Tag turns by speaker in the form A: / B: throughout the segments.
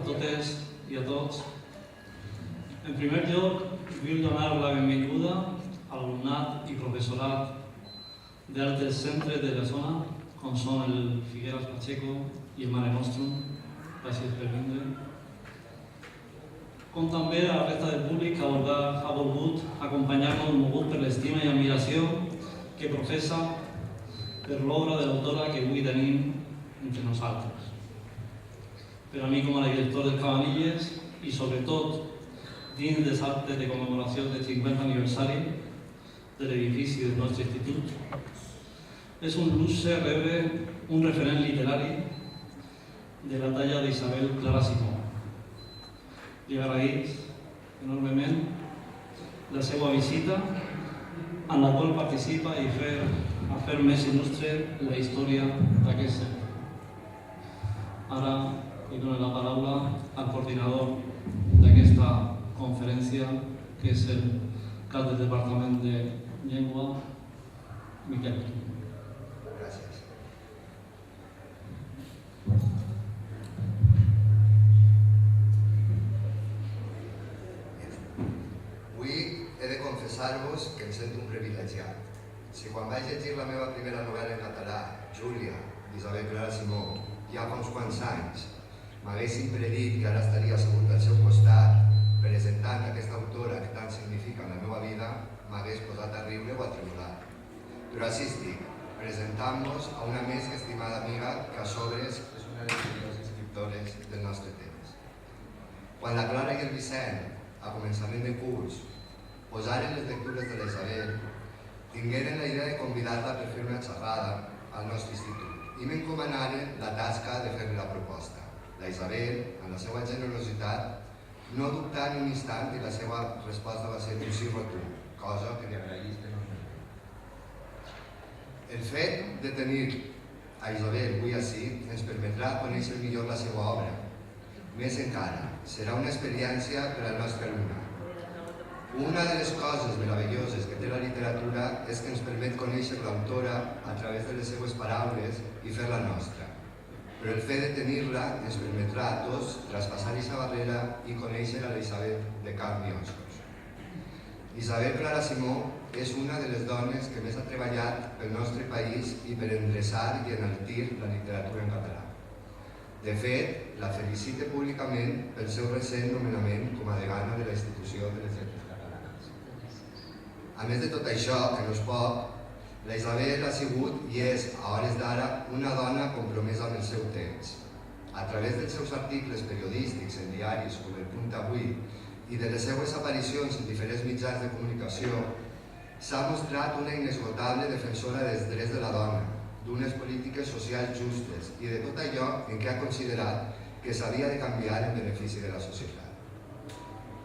A: totes i a tots. En primer lloc, vull donar la benvinguda a l'alumnat i professorat d'altres centres de la zona, com són el Figueras Pacheco i el Mare Nostrum. Gràcies per vindre. Com també a la resta del públic que ha volgut acompanyar-nos mogut per l'estima i admiració que professa per l'obra de l'autora que avui tenim entre nosaltres. Per a mi com a director del Cabanilles i sobretot dins dels actes de commemoració del 50 aniversari de l'edifici del nostre institut, és un luxe rebre un referent literari de la talla d'Isabel Clara Simó. Li agraïs enormement la seva visita, en la qual participa i a fer més il·lustre la història d'aquest centre. Ara li dono la paraula al coordinador d'aquesta conferència, que és el cap del Departament de Llengua, Miquel.
B: Gràcies. Avui he de confessar-vos que em sento un privilegiat. Si quan vaig llegir la meva primera novel·la en català, Júlia, d'Isabel Clara Simó, ja fa uns quants anys, m'haguessin predit que ara estaria assegut al seu costat presentant aquesta autora que tant significa en la meva vida, m'hagués posat a riure o a tremolar. Però així estic, presentant-vos a una més que estimada amiga que a sobres és una de les millors escriptores del nostre temps. Quan la Clara i el Vicent, a començament de curs, posaren les lectures de la Isabel, tingueren la idea de convidar-la per fer una xerrada al nostre institut i m'encomanaren la tasca de fer-li la proposta. La Isabel, amb la seva generositat, no dubtà ni un instant i la seva resposta va ser un sí rotund, cosa que li agraïs enormement. El fet de tenir a Isabel avui ací ens permetrà conèixer millor la seva obra. Més encara, serà una experiència per al nostre alumne. Una de les coses meravelloses que té la literatura és que ens permet conèixer l'autora a través de les seues paraules i fer-la nostra. Però el fet de tenir-la ens permetrà a tots traspassar aquesta barrera i conèixer a la Isabel de carn i ossos. Isabel Clara Simó és una de les dones que més ha treballat pel nostre país i per endreçar i enaltir la literatura en català. De fet, la felicite públicament pel seu recent nomenament com a degana de la Institució de les Lletres Catalanes. A més de tot això, que no és poc, la Isabel ha sigut i és, a hores d'ara, una dona compromesa amb el seu temps. A través dels seus articles periodístics en diaris com El Punt Avui i de les seues aparicions en diferents mitjans de comunicació, s'ha mostrat una inesgotable defensora dels drets de la dona, d'unes polítiques socials justes i de tot allò en què ha considerat que s'havia de canviar en benefici de la societat.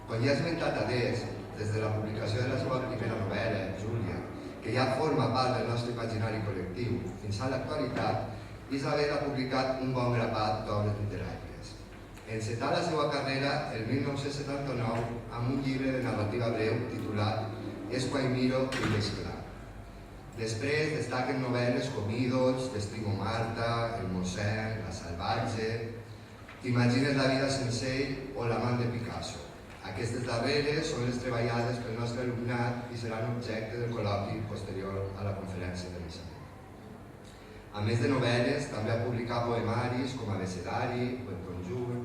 B: Com ja ha esmentat adés, des de la publicació de la seva primera novel·la, Júlia, que ja forma part del nostre imaginari col·lectiu, fins a l'actualitat, Isabel ha publicat un bon grapat d'obres literàries. Encetà la seva carrera el 1979 amb un llibre de narrativa breu titulat És quan miro i veig clar. Després destaquen novel·les com Ídols, T'estimo Marta, El mossèn, La salvatge, T'imagines la vida sense ell o L'amant de Picasso. Aquestes darreres són les treballades pel nostre alumnat i seran objecte del col·loqui posterior a la conferència de l'Isabel. A més de novel·les, també ha publicat poemaris com Abecedari, O en conjunt,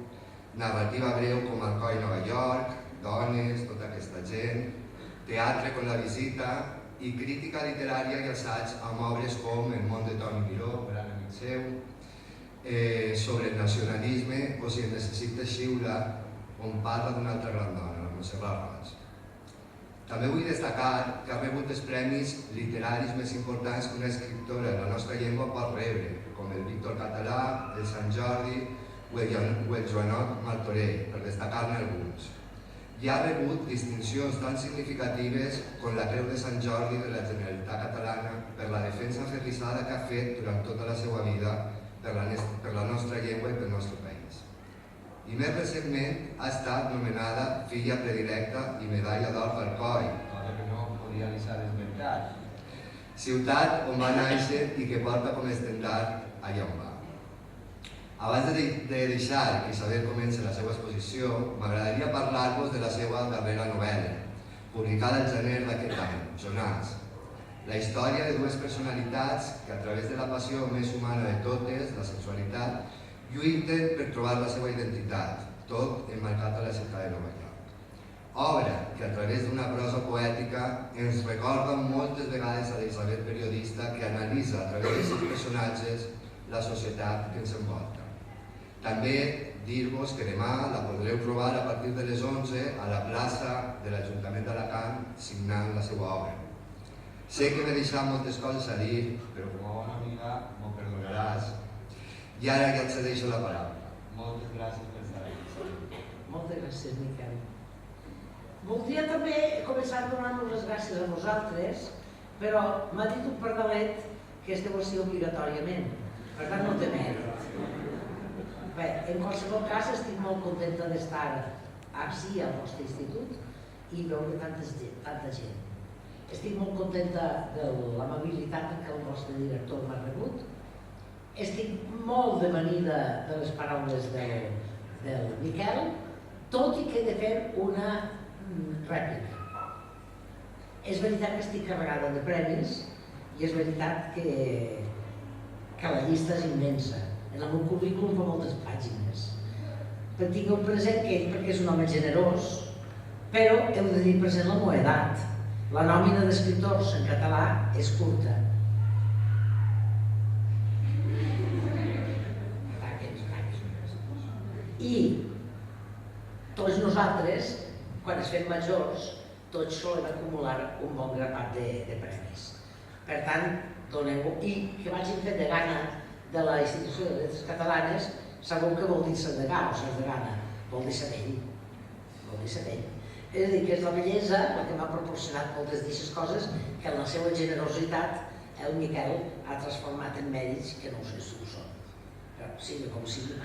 B: narrativa breu com Alcoi Nova York, Dones, Tota aquesta gent, teatre com La visita i crítica literària i assaig amb obres com El món de Toni Miró, gran amic seu, sobre el nacionalisme o Si en necessites xiula, on parla d'una altra gran dona, la Montserrat Roig. També vull destacar que ha rebut els premis literaris més importants que una escriptora de la nostra llengua pot rebre, com el Víctor Català, el Sant Jordi o el Joanot Martorell, per destacar-ne alguns. I ha rebut distincions tan significatives com la Creu de Sant Jordi de la Generalitat Catalana per la defensa aferrissada que ha fet durant tota la seva vida per la nostra llengua i pel nostre país. I més recentment ha estat nomenada filla predilecta i medalla d'or per Alcoi, cosa que no podia deixar d'esmentar, ciutat on va néixer i que porta com a estendard allà on va. Abans de deixar que Isabel comenci la seva exposició, m'agradaria parlar-vos de la seva darrera novel·la, publicada al gener d'aquest any, Jonàs. La història de dues personalitats que, a través de la passió més humana de totes, la sexualitat, lluiten per trobar la seva identitat, tot emmarcat a la ciutat de Nova York. Obra que, a través d'una prosa poètica, ens recorda moltes vegades a l'Isabel periodista que analitza a través dels seus personatges la societat que ens envolta. També dir-vos que demà la podreu trobar a partir de les 11 a la plaça de l'Ajuntament d'Alacant signant la seva obra. Sé que m'he deixat moltes coses a dir, però com a bona amiga m'ho perdonaràs. I ara ja et cedeixo la paraula. Moltes gràcies per estar aquí.
C: Moltes gràcies, Miquel. Voldria també començar donant-vos les gràcies a vosaltres, però m'ha dit un pardalet que esteu així obligatòriament, per tant no té mèrit. Bé, en qualsevol cas estic molt contenta d'estar així al vostre institut i veure tanta gent. Estic molt contenta de l'amabilitat en què el vostre director m'ha rebut. Estic molt devenida de les paraules del Miquel, tot i que he de fer una rèplica. És veritat que estic carregada de premis i és veritat que la llista és immensa. En el meu currículum fa moltes pàgines. Però tingueu present que ell, perquè és un home generós, però heu de tenir present la meva edat. La nòmina d'escriptors en català és curta. I tots nosaltres, quan es fem majors, tots solem acumular un bon grapat de premis. Per tant, doneu-ho. I que vagin fet de gana de la Institució de Lletres Catalanes, sabeu que vol dir Sardegà o Sardegana, vol dir Sabell. Vol dir Sabell. És a dir, que és la bellesa la que m'ha proporcionat moltes d'aquestes coses que en la seva generositat el Miquel ha transformat en mèrits que no sé si ho són. Però sigui com sigui.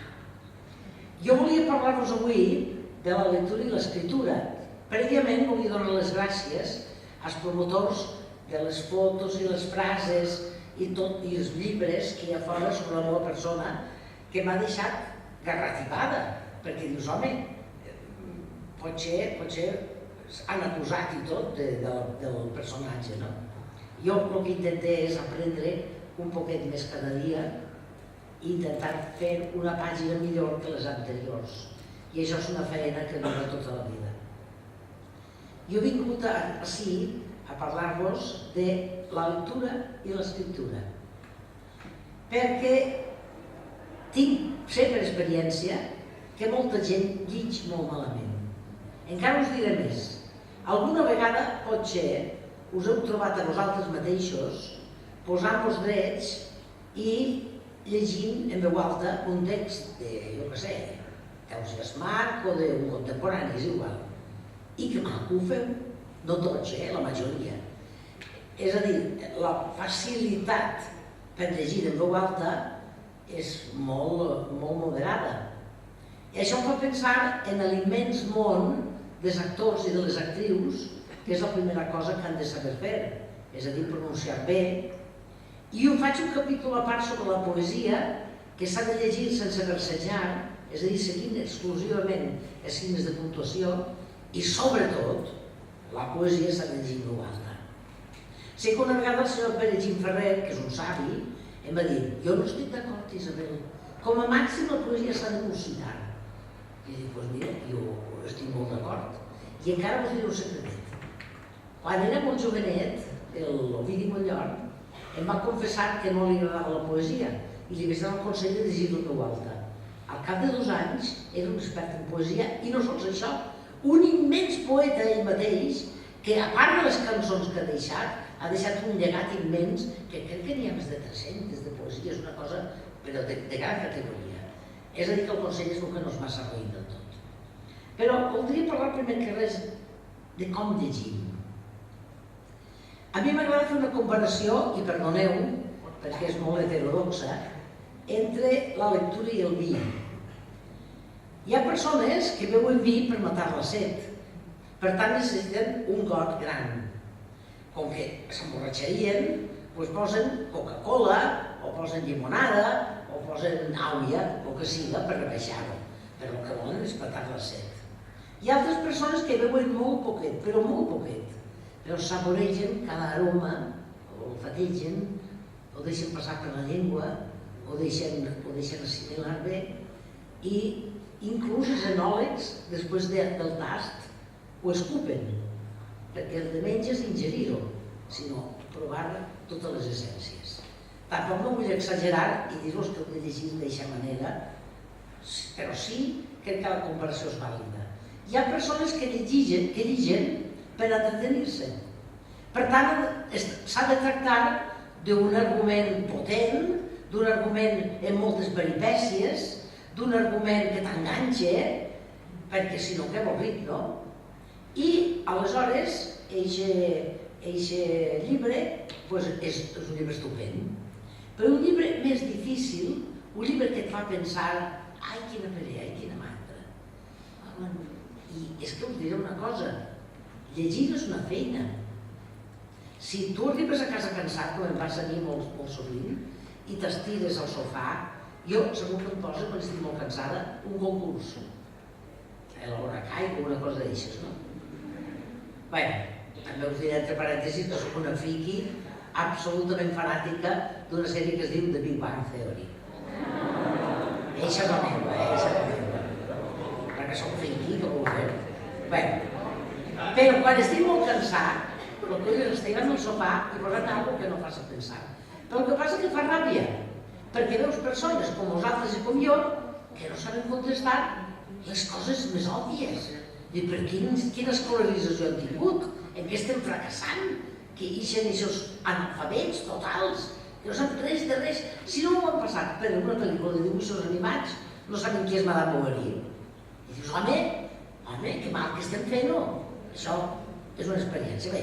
C: Jo volia parlar-vos avui de la lectura i l'escriptura. Prèviament volia donar les gràcies als promotors de les fotos i les frases i els llibres que hi ha fora sobre la meva persona que m'ha deixat garrativada, perquè dius, home, potser han acusat i tot del personatge, no? Jo el que intenté és aprendre un poquet més cada dia i intentar fer una pàgina millor que les anteriors. I això és una feina que dura tota la vida. Jo he vingut ací a parlar-vos de la lectura i l'escriptura, perquè sé per experiència que molta gent llig molt malament. Encara us diré més. Alguna vegada, potser, us heu trobat a vosaltres mateixos posant-vos drets i llegint en veu alta un text de, jo què sé, d'Ausiàs March o d'un contemporani, és igual. I que mal que ho feu. No tots, la majoria. És a dir, la facilitat per llegir en veu alta és molt moderada. I això em fa pensar en l'immens món dels actors i de les actrius, que és la primera cosa que han de saber fer, és a dir, pronunciar bé. I jo faig un capítol a part sobre la poesia que s'ha de llegir sense versejar, és a dir, seguint exclusivament els signes de puntuació, i sobretot la poesia s'ha de llegir en veu alta. Sé que una vegada el senyor Pere Gimferrer, que és un savi, em va dir, jo no estic d'acord, Isabel, com a màxim la poesia s'ha de musicar. I dic, doncs mira, jo estic molt d'acord. I encara us diré un secret. Quan era molt jovenet, l'Ovidi Montllor em va confessar que no li agradava la poesia i li vaig dar el consell de llegir-lo en veu alta. Al cap de 2 anys era un expert en poesia i no sols això, un immens poeta ell mateix que, a part de les cançons que ha deixat un llegat immens que crec que n'hi ha més de 300 de poesia, és una cosa però de gran categoria. És a dir, que el consell és el que no és massa roïn del tot. Però voldria parlar primer que res de com llegim. A mi m'agrada fer una comparació, i perdoneu, perquè és molt heterodoxa, entre la lectura i el vi. Hi ha persones que beuen vi per matar la set, per tant necessiten un got gran. Com que s'emborratxarien, doncs posen Coca-Cola, o posen llimonada, o posen àuia, o que siga, per rebaixar-ho. Però el que volen és petar la set. Hi ha altres persones que beuen molt poquet, però molt poquet, però saboregen cada aroma, o olfategen, o deixen passar per la llengua, o deixen assimilar bé, i inclús els enòlegs, després del tast, ho escupen, perquè el de menys és ingerir-ho, sinó provar totes les essències. Tampoc no vull exagerar i dir-vos que ho he llegit d'aquesta manera, però sí crec que la comparació és vàlida. Hi ha persones que llegigen per entretenir-se. Per tant, s'ha de tractar d'un argument potent, d'un argument amb moltes peripècies, d'un argument que t'enganxa, perquè si no, què avorrit, no? I, aleshores, aquest llibre és un llibre estupend. Però un llibre més difícil, un llibre que et fa pensar ai, quina pelea, ai, quina mandra. I és que us diré una cosa, llegir és una feina. Si tu arribes a casa cansat, com em passa a mi molt sovint, i t'estires al sofà, jo segur que em poso, quan estic molt cansada, un concurs. L'hora caigo, una cosa d'aixes, no? Bé, també us diré entre parèntesis que soc una friki absolutament fanàtica d'una sèrie que es diu The Big Bang Theory. Eixa és la meva, perquè soc friki, que vol fer. Bé, però quan estic molt cansat, el que és estirar en el sofà i posar alguna que no faci pensar. Però el que passa és que fa ràbia, perquè veus persones com vosaltres i com jo que no saben contestar les coses més òbvies. I per quina escolarització han tingut? En què estem fracassant? Que ixen aquests analfabets totals, que no saben res de res. Si no ho han passat per una pel·lícula de dibuixos animats, no saben qui és Madame Bovary. I dius, home, que mal que estem fent, no? Això és una experiència. Bé,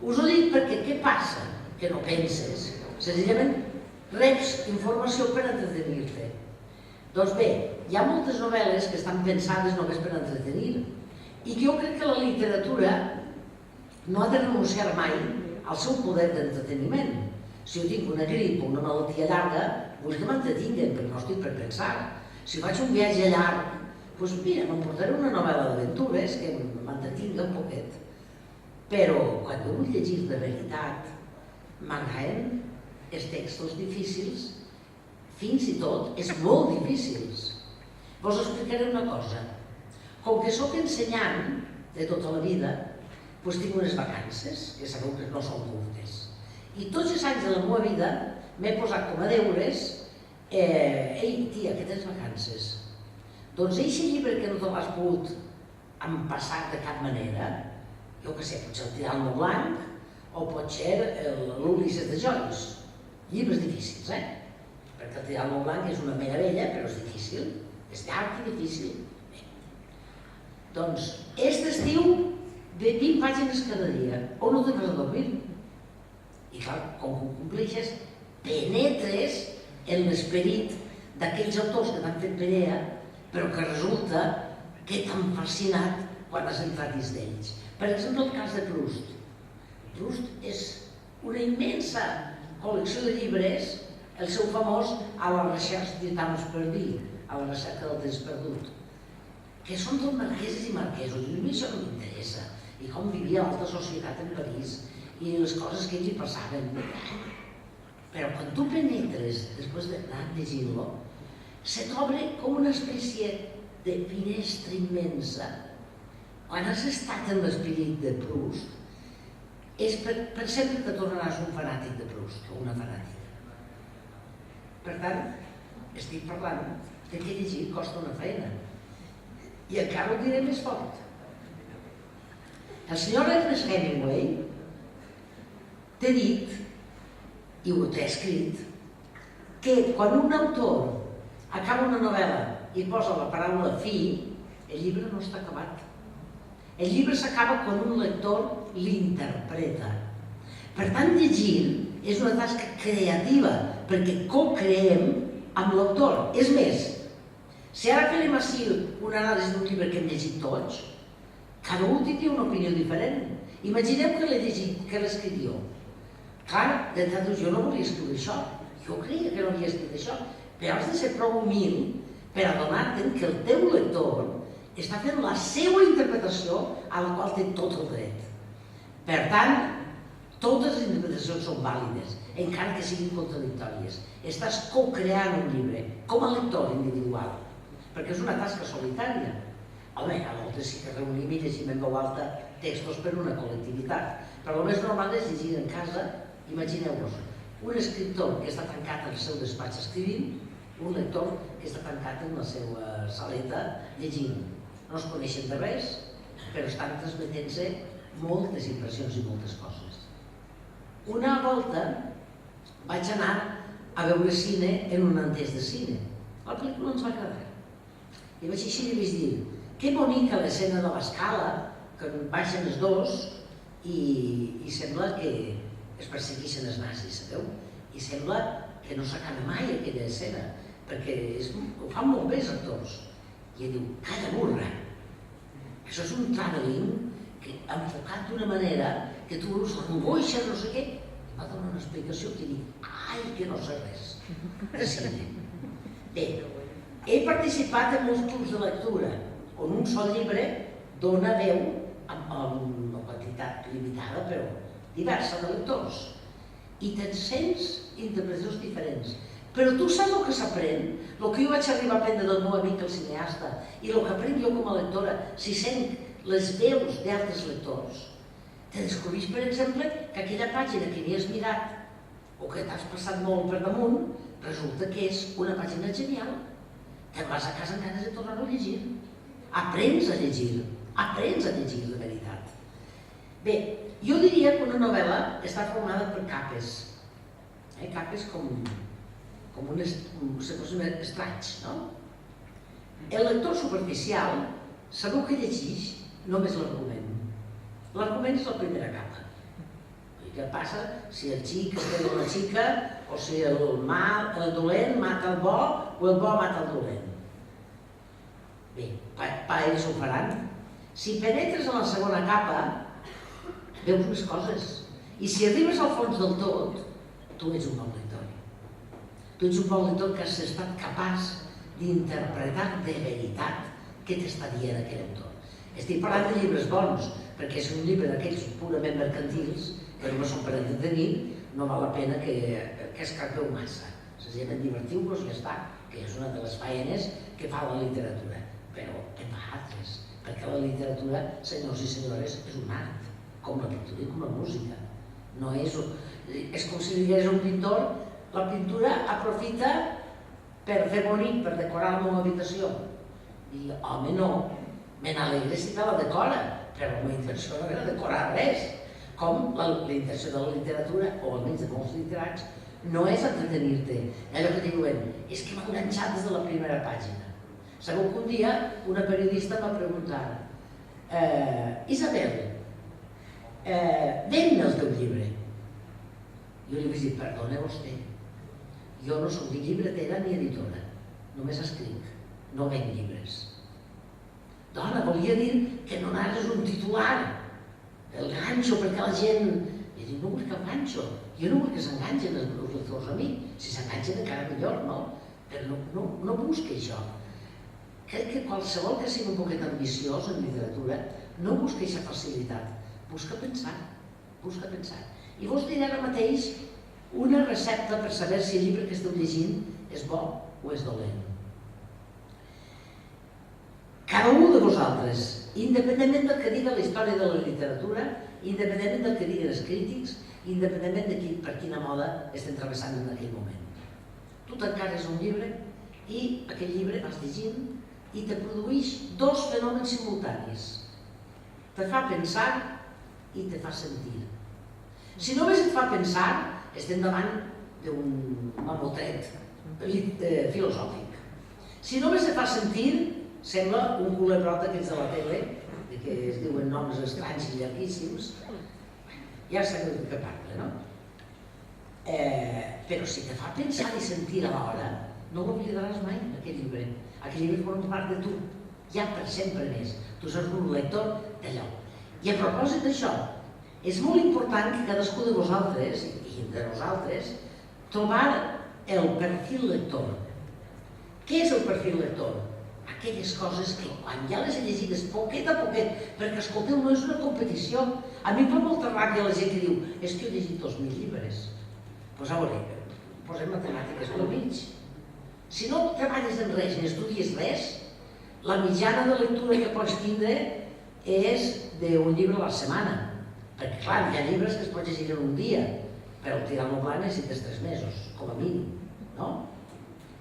C: us ho dic perquè què passa? Que no penses. Senzillament reps informació per entretenir-te. Doncs bé, hi ha moltes novel·les que estan pensades només per entretenir i que jo crec que la literatura no ha de renunciar mai al seu poder d'entreteniment. Si jo tinc una grip o una malaltia llarga, vull que m'entretinguen, perquè no estic per pensar. Si faig un viatge llarg, doncs mira, m'emportaré una novel·la d'aventures que m'entretingui un poquet. Però quan jo vull llegir de veritat, m'agraden els textos difícils, fins i tot és molt difícils. Vos explicaré una cosa. Com que sóc ensenyant de tota la vida, doncs tinc unes vacances, que sabeu que no són curtes. I tots els anys de la meva vida m'he posat com a deures ei, tia, que tens vacances? Doncs aquest llibre que no te l'has pogut empassar de cap manera, jo què sé, pot ser el Tirant-lo Blanc o pot ser l'Ulisses de Joyce. Llibres difícils, perquè el Tirant-lo Blanc és una meravella, però és difícil, és llarg i difícil. Doncs, aquest estiu de 20 pàgines cada dia, on no te vas a dormir. I clar, com que ho compleixes, penetres en l'esperit d'aquells autors que t'han fet pelea, però que resulta que t'han fascinat quan has entrat dins d'ells. Per exemple, el cas de Proust. Proust és una immensa col·lecció de llibres, el seu famós A la recherche du temps perdu, a la recerca del temps perdut, que són tot marqueses i marquesos, i a mi això no m'interessa, i com vivia l'alta societat en París, i les coses que ells hi passaven. Però quan tu penetres, després d'anar llegint-lo, se t'obre com una espècie de finestra immensa. Quan has estat en l'esperit de Proust, és per sempre que tornaràs un fanàtic de Proust, o una fanàtica. Per tant, estic parlant de que llegir costa una feina. I encara ho diré més fort. El senyor Ernest Hemingway t'he dit, i ho t'he escrit, que quan un autor acaba una novel·la i posa la paraula fi, el llibre no està acabat. El llibre s'acaba quan un lector l'interpreta. Per tant, llegir és una tasca creativa, perquè co-creem amb l'autor. És més, si ara farem així una anàlisi d'un llibre que hem llegit tots, cada un té una opinió diferent. Imaginem que l'he llegit, que l'he escrit jo. Clar, d'entrada jo no volia escriure això. Jo creia que no havia escrit això, però has de ser prou humil per adonar-te que el teu lector està fent la seva interpretació a la qual té tot el dret. Per tant, totes les interpretacions són vàlides, encara que siguin contradictòries. Estàs co-creant un llibre, com a lector individual, perquè és una tasca solitària. Home, a voltes sí que reunim i llegim en veu alta textos per una col·lectivitat, però el més normal és llegir en casa. Imagineu-vos, un escriptor que està tancat al seu despatx escrivint, un lector que està tancat en la seva saleta llegint. No es coneixen de res, però estan transmetent-se moltes impressions i moltes coses. Una volta vaig anar a veure cine en un entès de cine. La pel·lícula ens va agradar. I vaig així i vaig dir, que bonica l'escena de l'escala, que baixen els dos i sembla que es persegueixen els nazis, sabeu? I sembla que no s'acaba mai aquella escena, perquè ho fan molt bé els actors. I ell diu, calla burra, això és un traveling enfocat d'una manera que tu veus l'angoixa, no sé què, va donar una explicació que dic, ai, que no sé res de cine. Bé, he participat en molts clubs de lectura, on un sol llibre dona veu amb una quantitat limitada, però diversa de lectors. I te'n sents interpretacions diferents. Però tu saps el que s'aprèn, el que jo vaig arribar a aprendre del meu amic el cineasta i el que aprenc jo com a lectora, si sent les veus d'altres lectors, te descobrís, per exemple, que aquella pàgina que ni has mirat o que t'has passat molt per damunt, resulta que és una pàgina genial. Te'n vas a casa amb ganes de tornar a llegir. Aprens a llegir de veritat. Bé, jo diria que una novel·la està formada per capes. Capes com se fos estranys, no? El lector superficial sabeu que llegeix només l'argument. L'argument és la primera capa. Què passa si el xic es queda una xica o si el dolent mata el bo o el bo mata el dolent. Bé, per ells ho faran. Si penetres en la segona capa, veus més coses. I si arribes al fons del tot, tu ets un bon lector. Tu ets un bon lector que has estat capaç d'interpretar de veritat què t'està dient aquell autor. Estic parlant de llibres bons, perquè és un llibre d'aquells purament mercantils, que només són per entretenir, no val la pena que es carpeu massa. Senzillament divertiu-vos i ja està, que és una de les faenes que fa la literatura. Però en fa altres, perquè la literatura, senyors i senyores, és un art, com la pintura i com la música. No és com si digués un pintor, la pintura aprofita per fer bonic, per decorar la meva habitació. I home, no, me n'alegre si te la decora, però la meva intenció no era decorar res. Com la intenció de la literatura, o almenys de molts literats, no és entretenir-te. Allò que diuen, és que m'ha enganxat des de la primera pàgina. Sabeu que un dia una periodista va preguntar, Isabel, ven-me el teu llibre. Jo li vaig dir, perdona vostè, jo no soc ni llibretera ni editora, només escric, no venc llibres. Dona, volia dir que no anaves un titular, el ganxo, perquè la gent... I dic, no vull cap ganxo, jo no vull que s'enganxen els meus lectors a mi, si s'enganxen encara millor, no? Però no busqui això. Crec que qualsevol que sigui un poquet ambiciós en literatura no busca aquesta facilitat, busca pensar. I vos diré ara mateix una recepta per saber si el llibre que esteu llegint és bo o és dolent. Cada un de vosaltres, independentment del que diga la història de la literatura, independentment del que diguen els crítics, independentment de per quina moda estem travessant en aquell moment. Tu t'encarres un llibre i aquell llibre vas llegint i te produeix dos fenòmens simultanis. Te fa pensar i te fa sentir. Si només et fa pensar, estem davant d'un mamotret filosòfic. Si només et fa sentir, sembla un culebrot d'aquests de la tele, que es diuen noms estranys i llarguíssims. Ja sabeu de què parla, no? Però si te fa pensar i sentir alhora, no l'oblidaràs mai, aquell llibre. Aquell llibre forma part de tu, ja per sempre més. Tu seràs un lector d'allò. I a propòsit d'això, és molt important que cadascú de vosaltres, i de nosaltres, trobar el perfil lector. Què és el perfil lector? Aquelles coses que quan ja les he llegides poquet a poquet, perquè escolteu, no és una competició. A mi em fa molta ràbia la gent que diu és que he llegit 2.000 llibres. Doncs a veure, posem matemàtiques pel mig. Si no treballes en res ni estudies res, la mitjana de lectura que pots tindre és d'un llibre a la setmana. Perquè clar, hi ha llibres que es pot llegir en un dia, però tirant-lo pla necessites 3 mesos, com a mínim, no?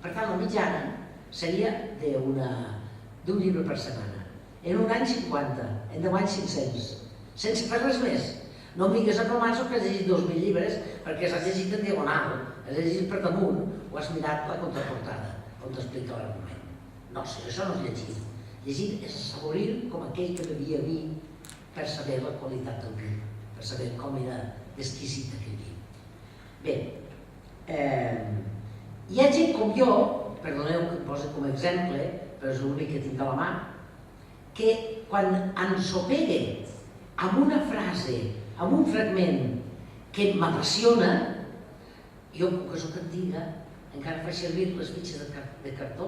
C: Per tant, la mitjana seria d'un llibre per setmana. En un any 50, en 10 anys 500, sense fer res més. No em vingues a promasso que has llegit 2.000 llibres perquè s'has llegit en diagonal, has llegit per damunt o has mirat la contraportada, on t'explica l'argument. No, si això no és llegir. Llegir és assaborir com aquell que bevia vi per saber la qualitat del vi, per saber com era exquisit aquell vi. Bé, hi ha gent com jo, perdoneu que em posi com a exemple, però és l'únic que tinc a la mà, que quan ensopega amb una frase, amb un fragment que m'apassiona, jo, que soc antiga, encara faig servir les fitxes de cartó,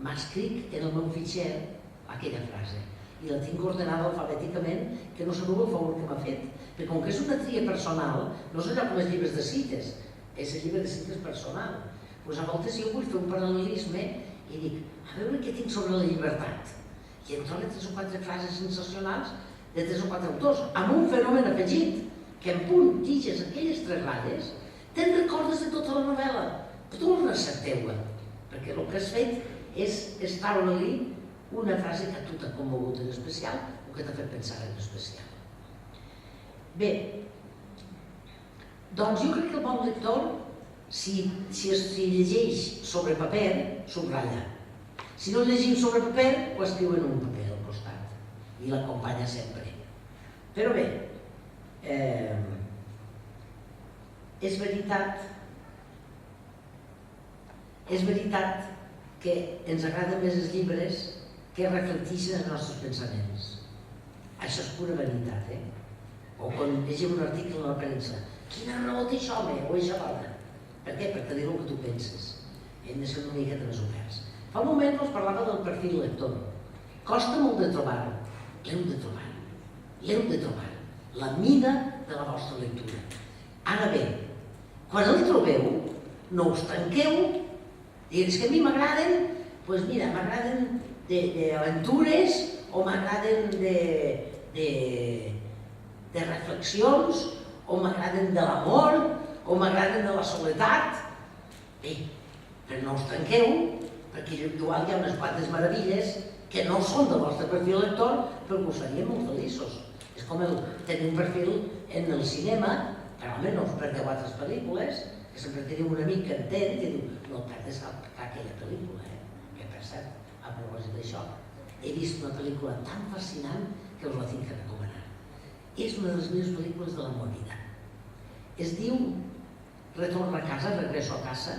C: m'escric en el meu fitxer aquella frase i la tinc ordenada alfabèticament, que no sabeu el favor que m'ha fet, perquè com que és una tria personal, no és allò com els llibres de cites, és el llibre de cites personal. Doncs a voltes jo vull fer un paral·lelisme i dic, a veure què tinc sobre la llibertat. I em trobo 3 o 4 frases sensacionals de 3 o 4 autors, amb un fenomen afegit, que en punt tiges aquelles 3 ratlles, te'n recordes de tota la novel·la, tornes a teua, perquè el que has fet és extraure-li una frase que a tu t'ha commogut en especial o que t'ha fet pensar en especial. Bé, doncs jo crec que el bon lector, si llegeix sobre paper, subratlla. Si no llegim sobre paper, ho escriu en un paper al costat i l'acompanya sempre. Però bé, és veritat que ens agraden més els llibres que reflecteixen els nostres pensaments. Això és pura veritat, O quan llegim un article a la premsa, quina raó té això, home, o això dona? Per què? Perquè diu el que tu penses. Hem de ser una miqueta més oberts. Fa un moment us parlava del perfil lector. Costa molt de trobar-lo. L'heu de trobar. L'heu de trobar. La mida de la vostra lectura. Ara bé, quan el trobeu, no us tanqueu. Digues que a mi m'agraden, doncs mira, m'agraden d'aventures o m'agraden de reflexions o m'agraden de l'amor o m'agraden de la soledat. Bé, però no us tanqueu, perquè igual hi ha unes quantes meravelles que no són del vostre perfil lector, però que us farien molt feliços. És com tenir un perfil en el cinema, però home, no us perdeu altres pel·lícules, que sempre teniu un amic que entén i diu, no et perdes aquella pel·lícula, que per cert, a propòsit d'això, he vist una pel·lícula tan fascinant que us la tinc que recomanar. És una de les millors pel·lícules de la meva vida. Es diu Retorno a casa, Regreso a casa.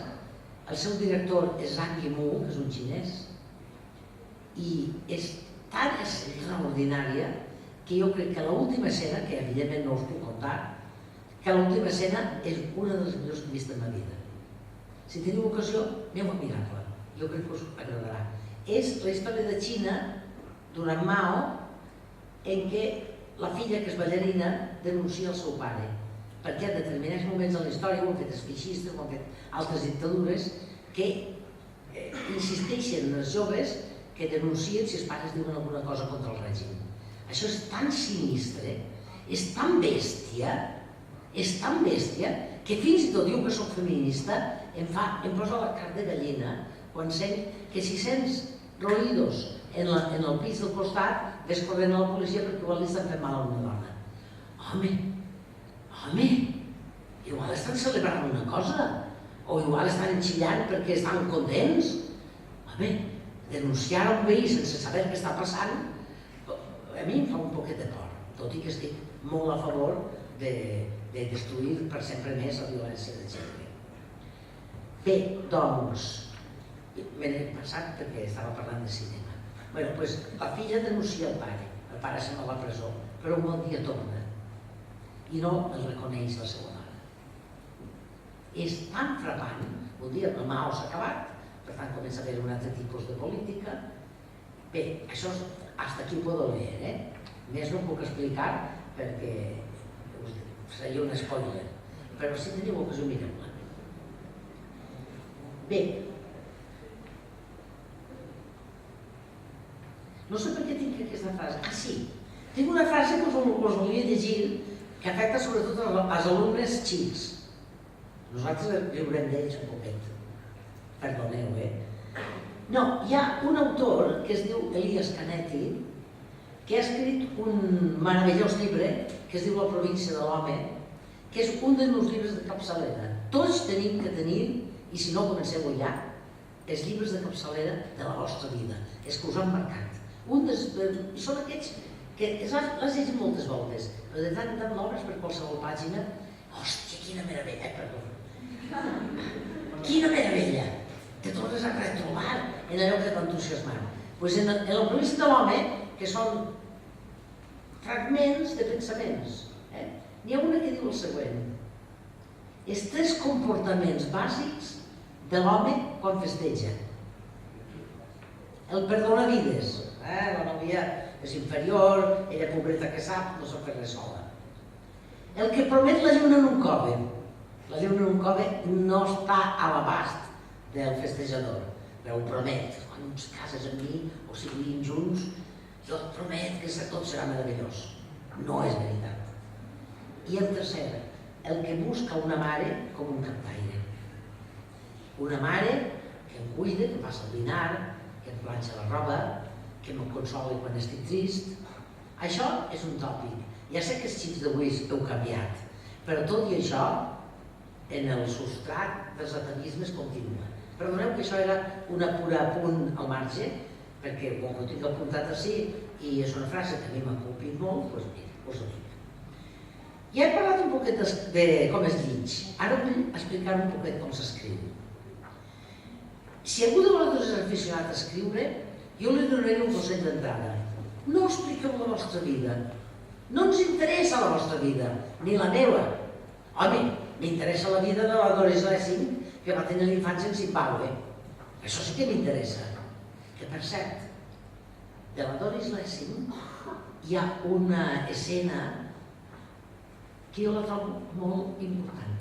C: El seu director és Zhang Yimou, que és un xinès, i és tan extraordinària que jo crec que l'última escena, que evidentment no us puc contar, que l'última escena és una de les millors que he vist en la vida. Si teniu ocasió, aneu a mirar-la. Jo crec que us agradarà. És la història de Xina durant Mao, en què la filla, que és ballarina, denuncia el seu pare, perquè en determinats moments de la història, ho han fet els feixistes, ho han fet altres dictadures, que insisteixen en els joves que denuncien si els pares diuen alguna cosa contra el règim. Això és tan sinistre, és tan bèstia, que fins i tot diu que soc feminista, em posa la carn de gallina quan sent que si sents ruïdos en el pis del costat, ves corrent a la policia perquè igual li estan fent mal a una dona. Home, igual estan celebrant una cosa, o igual estan enxillant perquè estan contents. Home, denunciar un veí sense saber què està passant, a mi em fa un poquet de por, tot i que estic molt a favor de destruir per sempre més la violència de gènere. Bé, doncs, me n'he passat perquè estava parlant de cinema. Bé, doncs la filla denuncia el pare se'n va a la presó, però un bon dia torna i no el reconeix la seva mare. És tan frapant, un dia el Mao s'ha acabat, per tant comença a haver un altre tipus de política. Bé, això hasta aquí ho puedo leer, més no ho puc explicar perquè seria un spoiler, però si teniu ocasió mireu-la. Bé, no sé per què tinc aquesta frase. Ah, sí, tinc una frase que us volia llegir que afecta sobretot als alumnes xics. Nosaltres riurem d'ells un poquet. Perdoneu, No, hi ha un autor que es diu Elias Canetti que ha escrit un meravellós llibre que es diu La província de l'home, que és un dels meus llibres de capçalera. Tots tenim que tenir, i si no comenceu ja, els llibres de capçalera de la vostra vida, els que us han marcat. Són aquests que les llegim moltes voltes, però de tant en tant l'obres per qualsevol pàgina. Hòstia, quina meravella, perdó. Quina meravella! Te tornes a retrobar en allò que t'ha entusiasmat. Doncs en la província de l'home, que són fragments de pensaments, n'hi ha una que diu el següent: els 3 comportaments bàsics de l'home quan festeja. El perdonavides, la novia és inferior, ella pobreta que sap, no sap fer res sola. El que promet la lluna en un cove. La lluna en un cove no està a l'abast del festejador, però ho promet. Quan uns cases amb mi o si vivim junts, jo et promet que tot serà meravellós. No és veritat. I el tercer, el que busca una mare com un captaire. Una mare que em cuida, que em passa el dinar, que em planxa la roba, que em consola quan estic trist. Això és un tòpic. Ja sé que els xics d'avui heu canviat, però tot i això, en el substrat dels atavismes continua. Perdoneu que això era un pur apunt al marge, perquè com que ho tinc apuntat així i és una frase que a mi m'ha colpit molt, doncs mira, us ho dic. Ja he parlat un poquet de com es llig, ara vull explicar un poquet com s'escriu. Si algú de vosaltres és aficionat a escriure, jo li donaria un consell d'entrada. No expliqueu la vostra vida. No ens interessa la vostra vida, ni la meva. Home, m'interessa la vida de la Doris Lessing, que va tenir l'infància en Zimbabue. Això sí que m'interessa. Que, per cert, de la Doris Lessing hi ha una escena que jo la trobo molt important.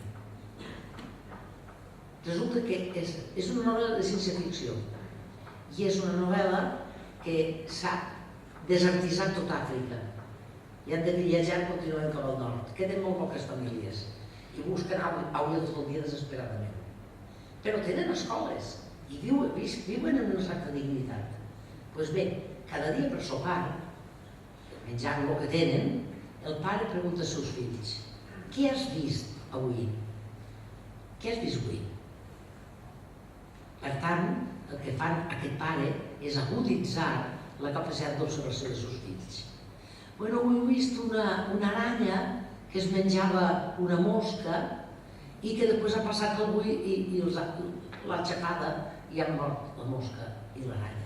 C: Resulta que és una novel·la de ciència-ficció i és una novel·la que s'ha desertitzat tot Àfrica i han de viatjar continuant cap al nord. Queden molt poques famílies i busquen aigua tot el dia desesperadament. Però tenen escoles i viuen en una certa dignitat. Doncs bé, cada dia per sopar, menjant el que tenen, el pare pregunta als seus fills: què has vist avui? Què has vist avui? Per tant, el que fan aquest pare és aguditzar la capacitat d'observació dels seus fills. Bueno, avui he vist una aranya que es menjava una mosca i que després ha passat algú i l'ha aixecada i ha mort la mosca i l'aranya.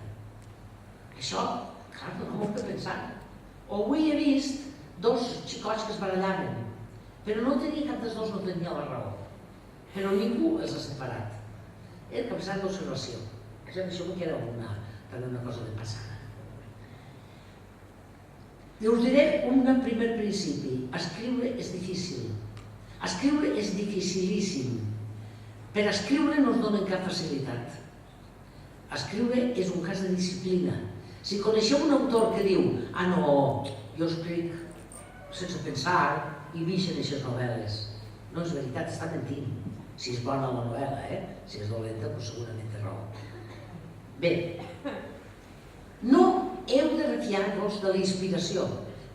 C: Això, clar, dona molt que pensar. O avui he vist 2 xicots que es barallaven, però no tenia cap dels 2, no tenia la raó. Però ningú els ha separat. Era capacitat d'observació. Això que era una cosa de passada. I us diré un primer principi. Escriure és difícil. Escriure és dificilíssim. Per escriure no es donen cap facilitat. Escriure és un cas de disciplina. Si coneixeu un autor que diu: ah no, jo escric sense pensar i vixen aquestes novel·les. No és veritat, està mentint. Si és bona la novel·la, si és dolenta, doncs segurament té raó. Bé, no heu de refiar-vos de la inspiració,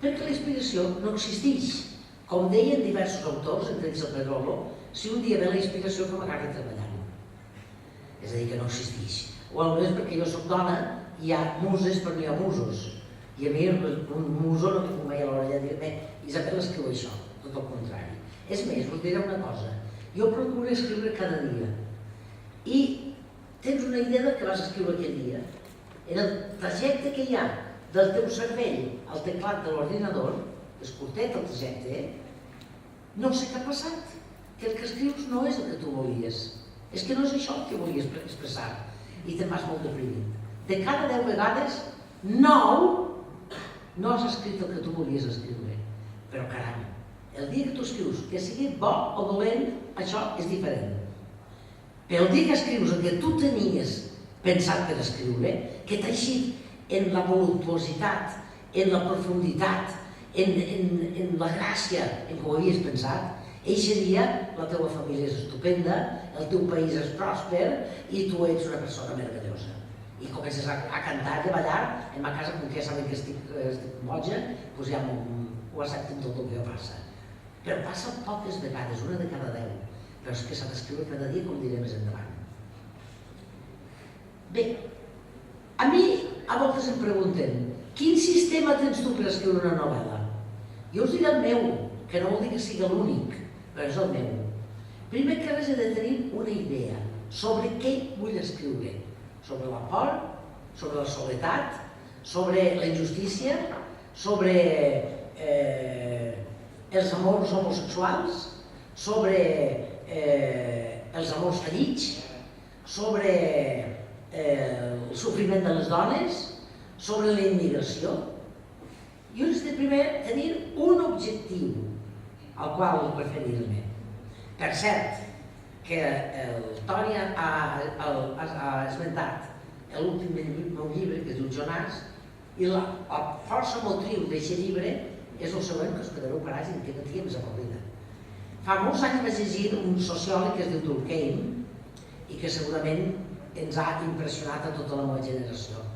C: perquè la inspiració no existeix. Com deien diversos autors, entre ells el Pedrolo, si un dia ve la inspiració que m'agrada treballant. És a dir, que no existeix. O almenys perquè jo soc dona, hi ha muses però no hi ha musos. I a mi un muso no em veia a l'orella de dir: Isabel, escriu això. Tot el contrari. És més, us diré una cosa. Jo procuro escriure cada dia. I tens una idea del que vas escriure aquell dia. En el trajecte que hi ha del teu cervell al teclat de l'ordinador, és curtet el trajecte, no sé què ha passat, que el que escrius no és el que tu volies. És que no és això el que volies expressar. i te'n vas molt deprimit. De cada 10 vegades, 9 no has escrit el que tu volies escriure. Però caram, el dia que tu escrius que sigui bo o dolent, això és diferent. Però el dia que escrius el que tu tenies pensat per escriure, que t'ha eixit en la voluptuositat, en la profunditat, en la gràcia en què ho havies pensat, eixe dia la teva família és estupenda, el teu país és pròsper i tu ets una persona meravellosa. I comences a cantar i a ballar. En ma casa, com que ja saben que estic boja, doncs ja ho accepten tot el que passa. Però passa poques vegades, una de cada 10. Però és que s'ha d'escriure cada dia, com diré més endavant. Bé, a mi a voltes em pregunten quin sistema tens tu per escriure una novel·la? Jo us diré el meu, que no vol dir que sigui l'únic, però és el meu. Primer que res he de tenir una idea sobre què vull escriure. Sobre la por, sobre la soledat, sobre la injustícia, sobre els amors homosexuals, sobre els amors fallits, sobre el sofriment de les dones, sobre la immigració. Jo necessito primer tenir un objectiu al qual referir-me. Per cert, que el Toni ha esmentat l'últim meu llibre, que es diu Jonàs, i la força motriu d'aquest llibre és el següent, que us quedareu parats i que no tinguem més avorrida. Fa molts anys vaig llegir un sociòleg que es diu Durkheim i que segurament ens ha impressionat a tota la meva generació.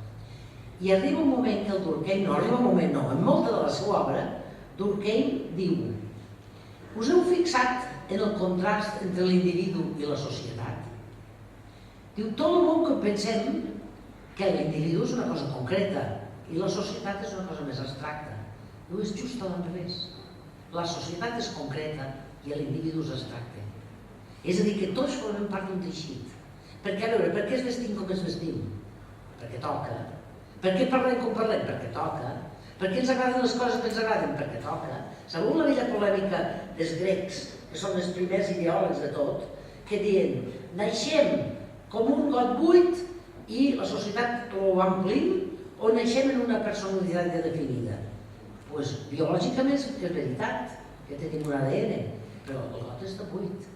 C: I arriba un moment que el Durkheim, no arriba un moment no, en molta de la seva obra, Durkheim diu: us heu fixat en el contrast entre l'individu i la societat? Diu, tot el món que pensem que l'individu és una cosa concreta i la societat és una cosa més abstracta. Diu, és just a l'enrevés. La societat és concreta i l'individu és abstracte. És a dir, que tots formem part d'un teixit. Perquè, a veure, per què es vestim com es vestim? Perquè toca. Per què parlem com parlem? Perquè toca. Per què ens agraden les coses que ens agraden? Perquè toca. Sabeu la vella polèmica dels grecs, que són els primers ideòlegs de tot, que diuen, naixem com un got buit i la societat ho omplim, o naixem en una personalitat definida? Doncs biològicament és veritat, que tenim un ADN, però el got està buit.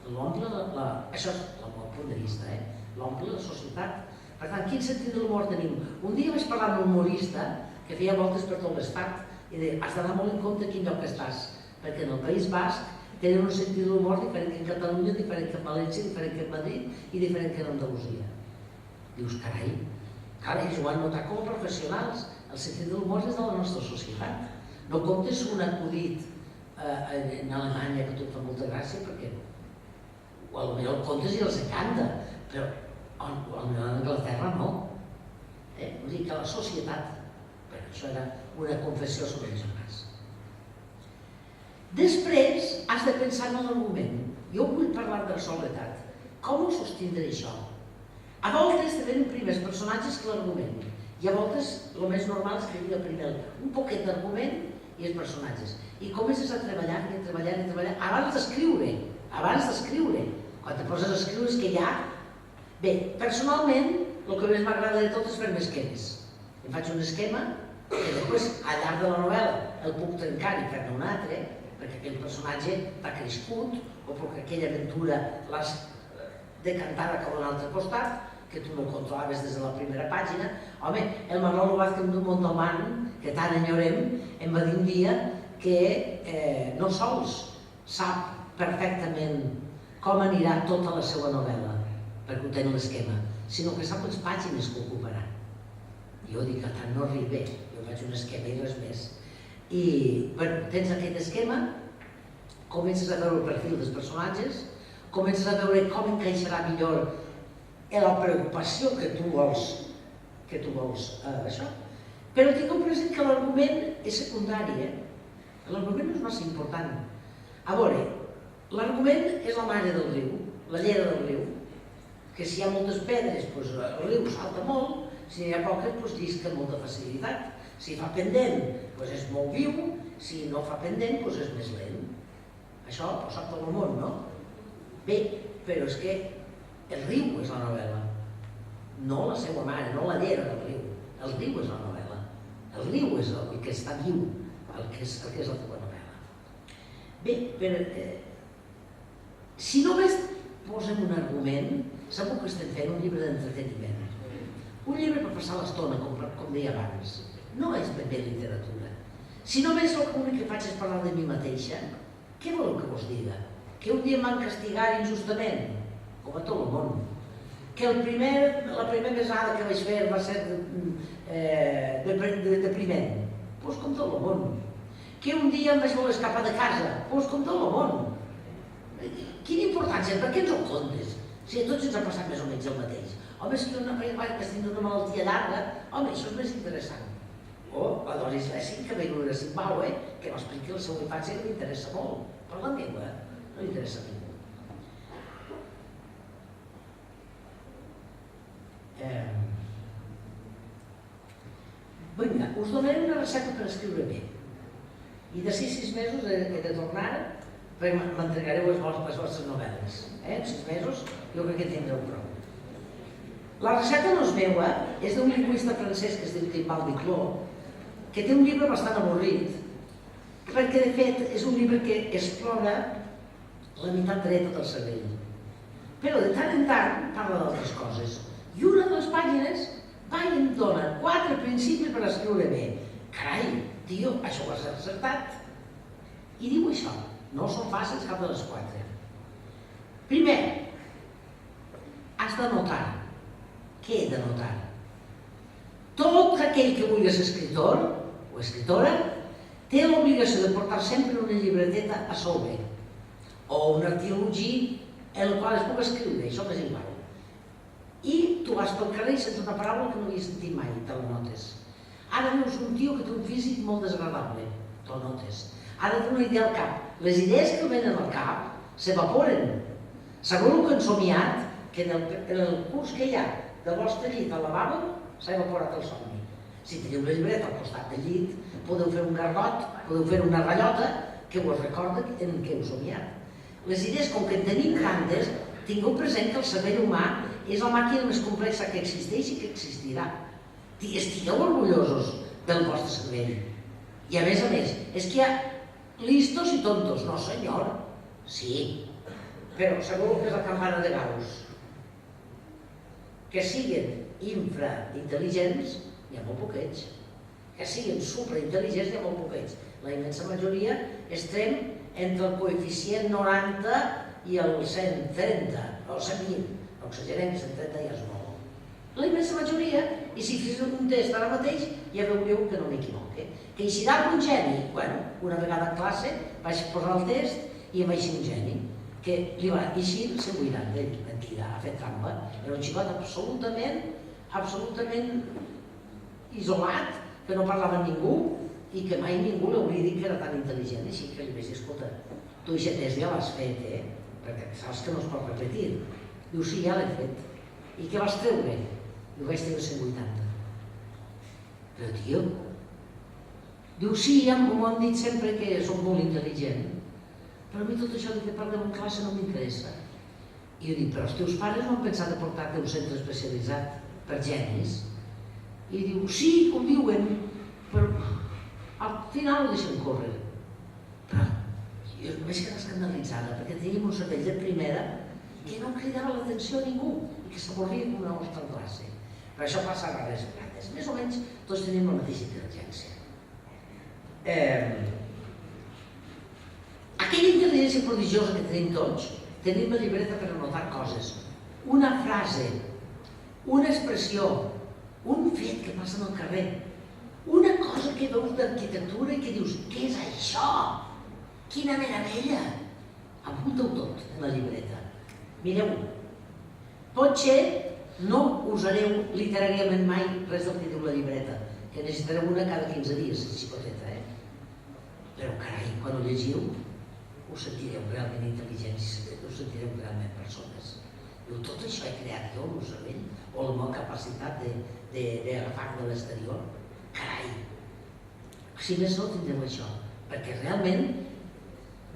C: Això és el meu punt de vista, l'omple la societat. Per tant, quin sentit de l'humor tenim? Un dia vaig parlar amb un humorista que feia voltes per tot l'estat i deia, has d'anar molt en compte a quin lloc estàs, perquè en el País Basc tenen un sentit de l'humor diferent que en Catalunya, diferent que en València, diferent que en Madrid i diferent que en Andalusia. Dius, carai, ells ho han notat com a professionals, el sentit de l'humor és de la nostra societat. No comptes un acudit en Alemanya que tot fa molta gràcia, perquè potser el comptes i els encanta, però a Anglaterra no. Vull dir que la societat, però això era una confessió sobre el Jonàs. Després has de pensar en l'argument. Jo vull parlar de la soledat. Com ho sostindré això? A voltes te venen primer els personatges que l'argument, i a voltes el més normal és que hi ha primer un poquet d'argument i els personatges. I comences a treballar i a treballar i a treballar abans d'escriure. Quan te poses a escriure és que ja... Bé, personalment, el que més m'agrada de tot és fer-me esquemes. Em faig un esquema que després, al llarg de la novel·la, el puc trencar i fer-ne un altre, perquè aquell personatge t'ha crescut o perquè aquella aventura l'has decantada cap a un altre costat, que tu no controlaves des de la primera pàgina. Home, el Manolo Vázquez de Montalbán, que tant enyorem, em va dir un dia que no sols sap perfectament com anirà tota la seva novel·la, perquè ho té en l'esquema, sinó que sap les pàgines que ocuparà. Jo dic que tant no arriba, jo faig un esquema i res més. I tens aquest esquema, comences a veure el perfil dels personatges, comences a veure com encaixarà millor en la preocupació que tu vols això. Però tingueu present que l'argument és secundari, l'argument no és massa important. A veure, l'argument és la mare del riu, la llera del riu, que si hi ha moltes pedres, el riu salta molt, si n'hi ha poques, llisca amb molta facilitat. Si fa pendent, és molt viu, si no fa pendent, és més lent. Això ho sap tot el món, no? Bé, però és que el riu és la novel·la. no la seva mare, no la llera del riu. El riu és la novel·la. El riu és el que està viu, el que és la teva novel·la. Bé, si només posem un argument, segur que estem fent un llibre d'entreteniment. Un llibre per passar l'estona, com deia abans. No és ben bé literatura. Si només l'únic que faig és parlar de mi mateixa, què voleu que vos diga? Que un dia em van castigar injustament, com a tot el món. Que la primera besada que vaig fer va ser depriment, doncs com tot el món. Que un dia em vaig voler escapar de casa, doncs com tot el món. Quina importància, per què ens ho contes? Si a tots ens ha passat més o menys el mateix. Home, si una vegada que estic d'una malaltia llarga, home, això és més interessant. O la Doris Lessing, que ve d'una Zimbabue, que m'explica la seva infància que m'interessa molt. Per la meva, no interessa a ningú. Vinga, us donaré una recepta per escriure bé. I d'ací 6 mesos he de tornar perquè m'entregareu les vostres novel·les. En 6 mesos jo crec que tindreu prou. La recepta no és meua, és d'un lingüista francès que es diu Thibaut Duclos, que té un llibre bastant avorrit, perquè de fet és un llibre que explora la meitat dreta del cervell. Però de tant en tant parla d'altres coses. I una de les pàgines va i em dona 4 principis per escriure bé. Carai, tio, això ho has encertat. I diu això, no són fàcils cap de les 4. Primer, has de notar. Què he de notar? Tot aquell que vulgui ser escritor o escritora té l'obligació de portar sempre una llibreteta a sobre o un artilogí en el qual es pugui escriure, això és igual. I tu vas pel carrer i sents una paraula que no havia sentit mai, te la notes. Ara veus un tio que té un físic molt desagradable, te la notes. Ara té una idea al cap. Les idees que venen al cap s'evaporen. Segur que han somiat que en el curs que hi ha del vostre llit al lavabo s'ha evaporat el somni. Si teniu la llibreta al costat del llit, podeu fer un garrot, podeu fer una ratllota que us recorda en què heu somiat. Les idees, com que en tenim grandes, tingueu present que el cervell humà és la màquina més complexa que existeix i que existirà. Estigueu orgullosos del vostre cervell. I a més, és que hi ha listos i tontos. No, senyor. Sí, però segur que és la campana de Gauss. Que siguin infraintel·ligents, n'hi ha molt poquets. Que siguin supraintel·ligents, n'hi ha molt poquets. La immensa majoria estem entre el coeficient 90 i el 130, o 120. No exagerem, 130 ja és molt. La immensa majoria, i si fes un test ara mateix, ja veureu que no m'equivoque. Que hi serà un geni? Bueno, una vegada a classe vaig posar el test i em vaig ser un geni. Que li va eixir 180 d'ell, mentida, ha fet trampa. Era un xicot absolutament isolat, que no parlava amb ningú i que mai ningú l'hauria dit que era tan intel·ligent. Així que li vaig dir, escolta, tu aquest test ja l'has fet, perquè saps que no es pot repetir. Diu, sí, ja l'he fet. I què vas treure? Diu, vaig treure 180. Però, tio, diu, sí, m'ho han dit sempre que som molt intel·ligent. Però a mi tot això que parlem en classe no m'interessa. I jo dic, però els teus pares no han pensat de portar-te a un centre especialitzat per genis? I diu, sí, com diuen, però al final ho deixen córrer. Però jo em vaig quedar escandalitzada perquè teníem un cervell de primera que no cridava l'atenció a ningú i que s'avorria com una nostra classe. Però això passa a rares vegades. Més o menys tots tenim la mateixa intel·ligència. Aquella intel·ligència prodigiosa que tenim tots, tenim la llibreta per anotar coses. Una frase, una expressió, un fet que passa al carrer, una cosa que veus d'arquitectura i que dius, què és això? Quina meravella! Apunta-ho tot en la llibreta. Mireu, potser no usareu literàriament mai res del que diu la llibreta, que necessitareu una cada 15 dies, xicoteta, Però, carai, quan ho llegiu, us sentireu realment intel·ligents, us sentireu realment persones. Diu, tot això he creat jo, el cervell, o la meva capacitat d'agafar-me de l'exterior. Carai! Si més no tindreu això, perquè realment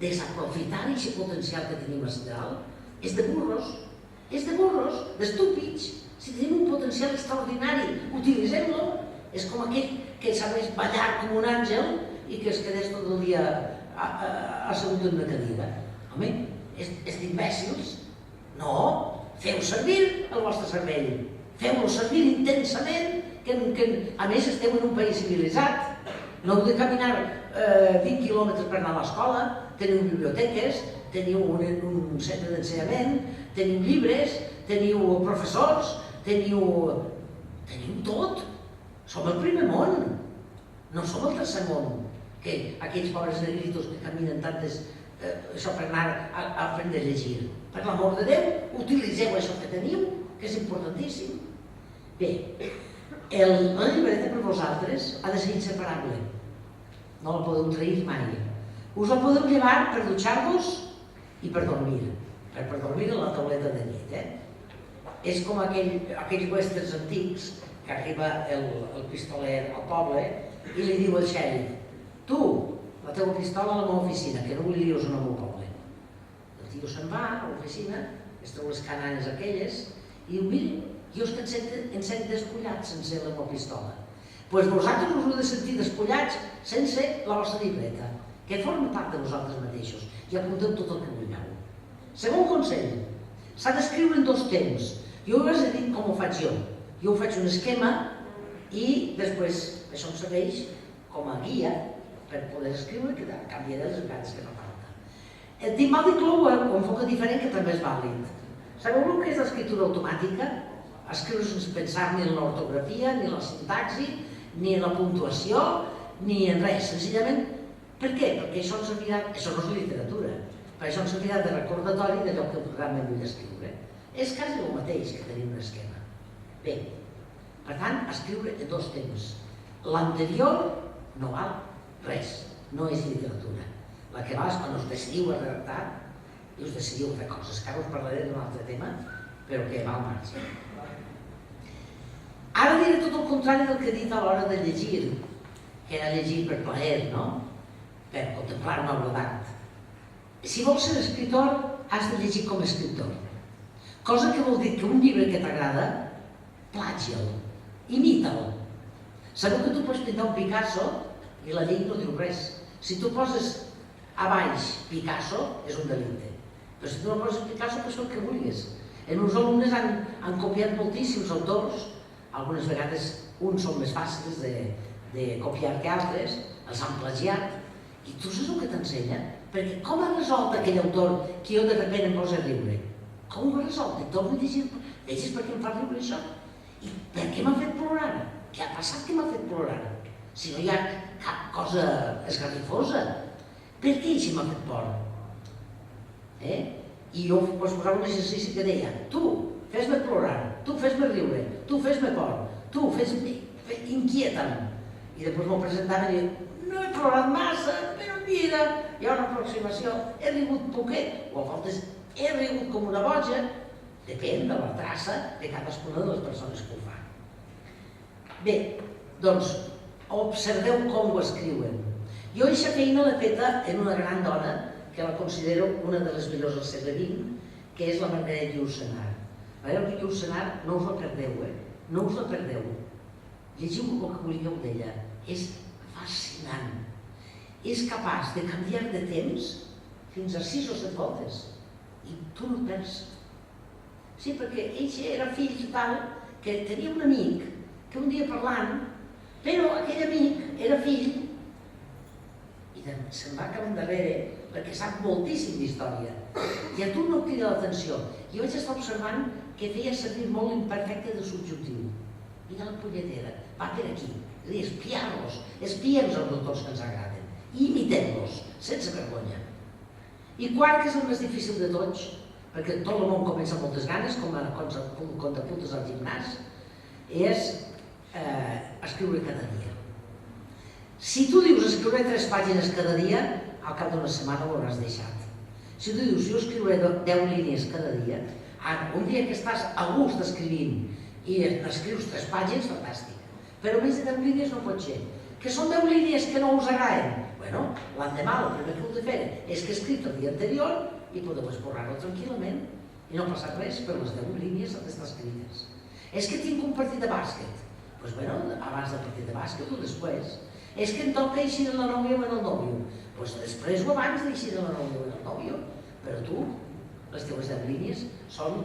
C: desaprofitar aquest potencial que tenim a Central és de burros, d'estúpids. Si tenim un potencial extraordinari, utilitzem-lo. És com aquell que sabés ballar com un àngel i que es quedés tot el dia assegut en una cadira. Home, és d'imbècils? No, feu servir el vostre cervell. Feu-lo servir intensament, que a més esteu en un país civilitzat. No heu de caminar 20 quilòmetres per anar a l'escola, teniu biblioteques, teniu un centre d'ensenyament, teniu llibres, teniu professors, teniu tot. Som el primer món, no som el tercer món, que aquells pobres negritos que caminen tantes això per anar a aprendre a llegir. Per l'amor de Déu, utilitzeu això que teniu, que és importantíssim. Bé, la llibreta per vosaltres ha de ser inseparable. No la podeu trair mai. Us la podeu llevar per dutxar-vos i per dormir. Per dormir a la tauleta de nit. És com aquells westerns antics que arriba el pistoler al poble i li diu al xèrif: tu, la teva pistola a la meva oficina, que no vull dir-vos en el meu poble. El tio se'n va a l'oficina, es treu les cananes aquelles i diu: mira, jo és que em sent despullat sense la meva pistola. Doncs vosaltres us heu de sentir despullats sense la vostra llibreta, que forma part de vosaltres mateixos, i apunteu tot el que vulgueu. Segon consell, s'ha d'escriure en 2 temps. Jo us he dit com ho faig jo. Jo faig un esquema i després això em serveix com a guia per poder escriure, que canviaré les vegades que no falta. Tim Baldwin inclou un enfoc diferent que també és vàlid. Sabeu el que és l'escriptura automàtica? Escriure sense pensar ni en l'ortografia, ni en la sintaxi, ni en la puntuació, ni en res, senzillament. Per què? Perquè això ens servirà, això no és literatura, perquè això ens servirà de recordatori d'allò que realment vull escriure. És quasi el mateix que tenim un esquema. Bé, per tant, escriure en 2 temps. L'anterior no val res, no és literatura. La que val és quan us decidiu a redactar i us decidiu a fer coses, que ara us parlaré d'un altre tema, però que va al marge. Ara diré tot el contrari del que he dit a l'hora de llegir, que era llegir per plaer, no? Per contemplar una obra d'art. Si vols ser escriptor, has de llegir com a escriptor. Cosa que vol dir que un llibre que t'agrada, plagia'l, imita-l. Sabeu que tu pots pintar un Picasso i la llei no diu res. Si tu poses a baix Picasso, és un delicte. Però si tu no poses Picasso, pots fer el que vulguis. Els meus alumnes han copiat moltíssims autors. Algunes vegades uns són més fàcils de copiar que altres, els han plagiat. I tu saps el que t'ensenya? Perquè com ha resolt aquell autor que jo de sobte em poso a riure? Com ho ha resolt? I torno a llegir. Vegis per què em fa riure això? I per què m'ha fet plorar? Què ha passat que m'ha fet plorar? Si no hi ha cap cosa esgarrifosa. Per què així m'ha fet por? I jo posava un exercici que deia: tu, fes-me plorar, tu fes-me riure, tu fes-me por, tu inquieta'm. I després m'ho presentava i deia: no he plorat massa, però mira, hi ha una aproximació, he rigut poquet, o a voltes he rigut com una boja. Depèn de la traça de cadascuna de les persones que ho fan. Bé, doncs, observeu com ho escriuen. Jo aquesta feina l'he feta en una gran dona, que la considero una de les millors del segle XX, que és la Margaret Yourcenar. Margaret Yourcenar, no us la perdeu, no us la perdeu. Llegiu el que vulgueu d'ella, és fascinant. És capaç de canviar de temps fins a 6 o 7 voltes, i tu no et perds. Sí, perquè ell era fill tal que tenia un amic que un dia parlant, però aquell amic era fill i se'n va cap endarrere perquè sap moltíssim d'història i a tu no et crida l'atenció. Jo vaig estar observant que feia servir molt l'imperfecte de subjuntiu. Mira la punyetera, va per aquí, és a dir, espiar-los, espiem els autors que ens agraden i imitem-los, sense vergonya. I quart, que és el més difícil de tots, perquè tot el món comença amb moltes ganes, com a contaputes al gimnàs, és escriure cada dia. Si tu dius escriure 3 pàgines cada dia, al cap d'una setmana ho hauràs deixat. Si tu dius jo escriuré 10 línies cada dia, un dia que estàs a gust escrivint i escrius 3 pàgines, fantàstic. Però més de 10 línies no pot ser. Que són 10 línies que no us agraden? Bueno, l'endemà el primer que heu de fer és que he escrit el dia anterior i podeu esborrar-ho tranquil·lament i no passa res, però les 10 línies han d'estar escrites. És que tinc un partit de bàsquet. Doncs bueno, abans del partit de bàsquet o després. És que em toca eixir de la nòvia o en el nòvio. Doncs després o abans d'eixir de la nòvia o en el nòvio. Però tu, les teves 10 línies són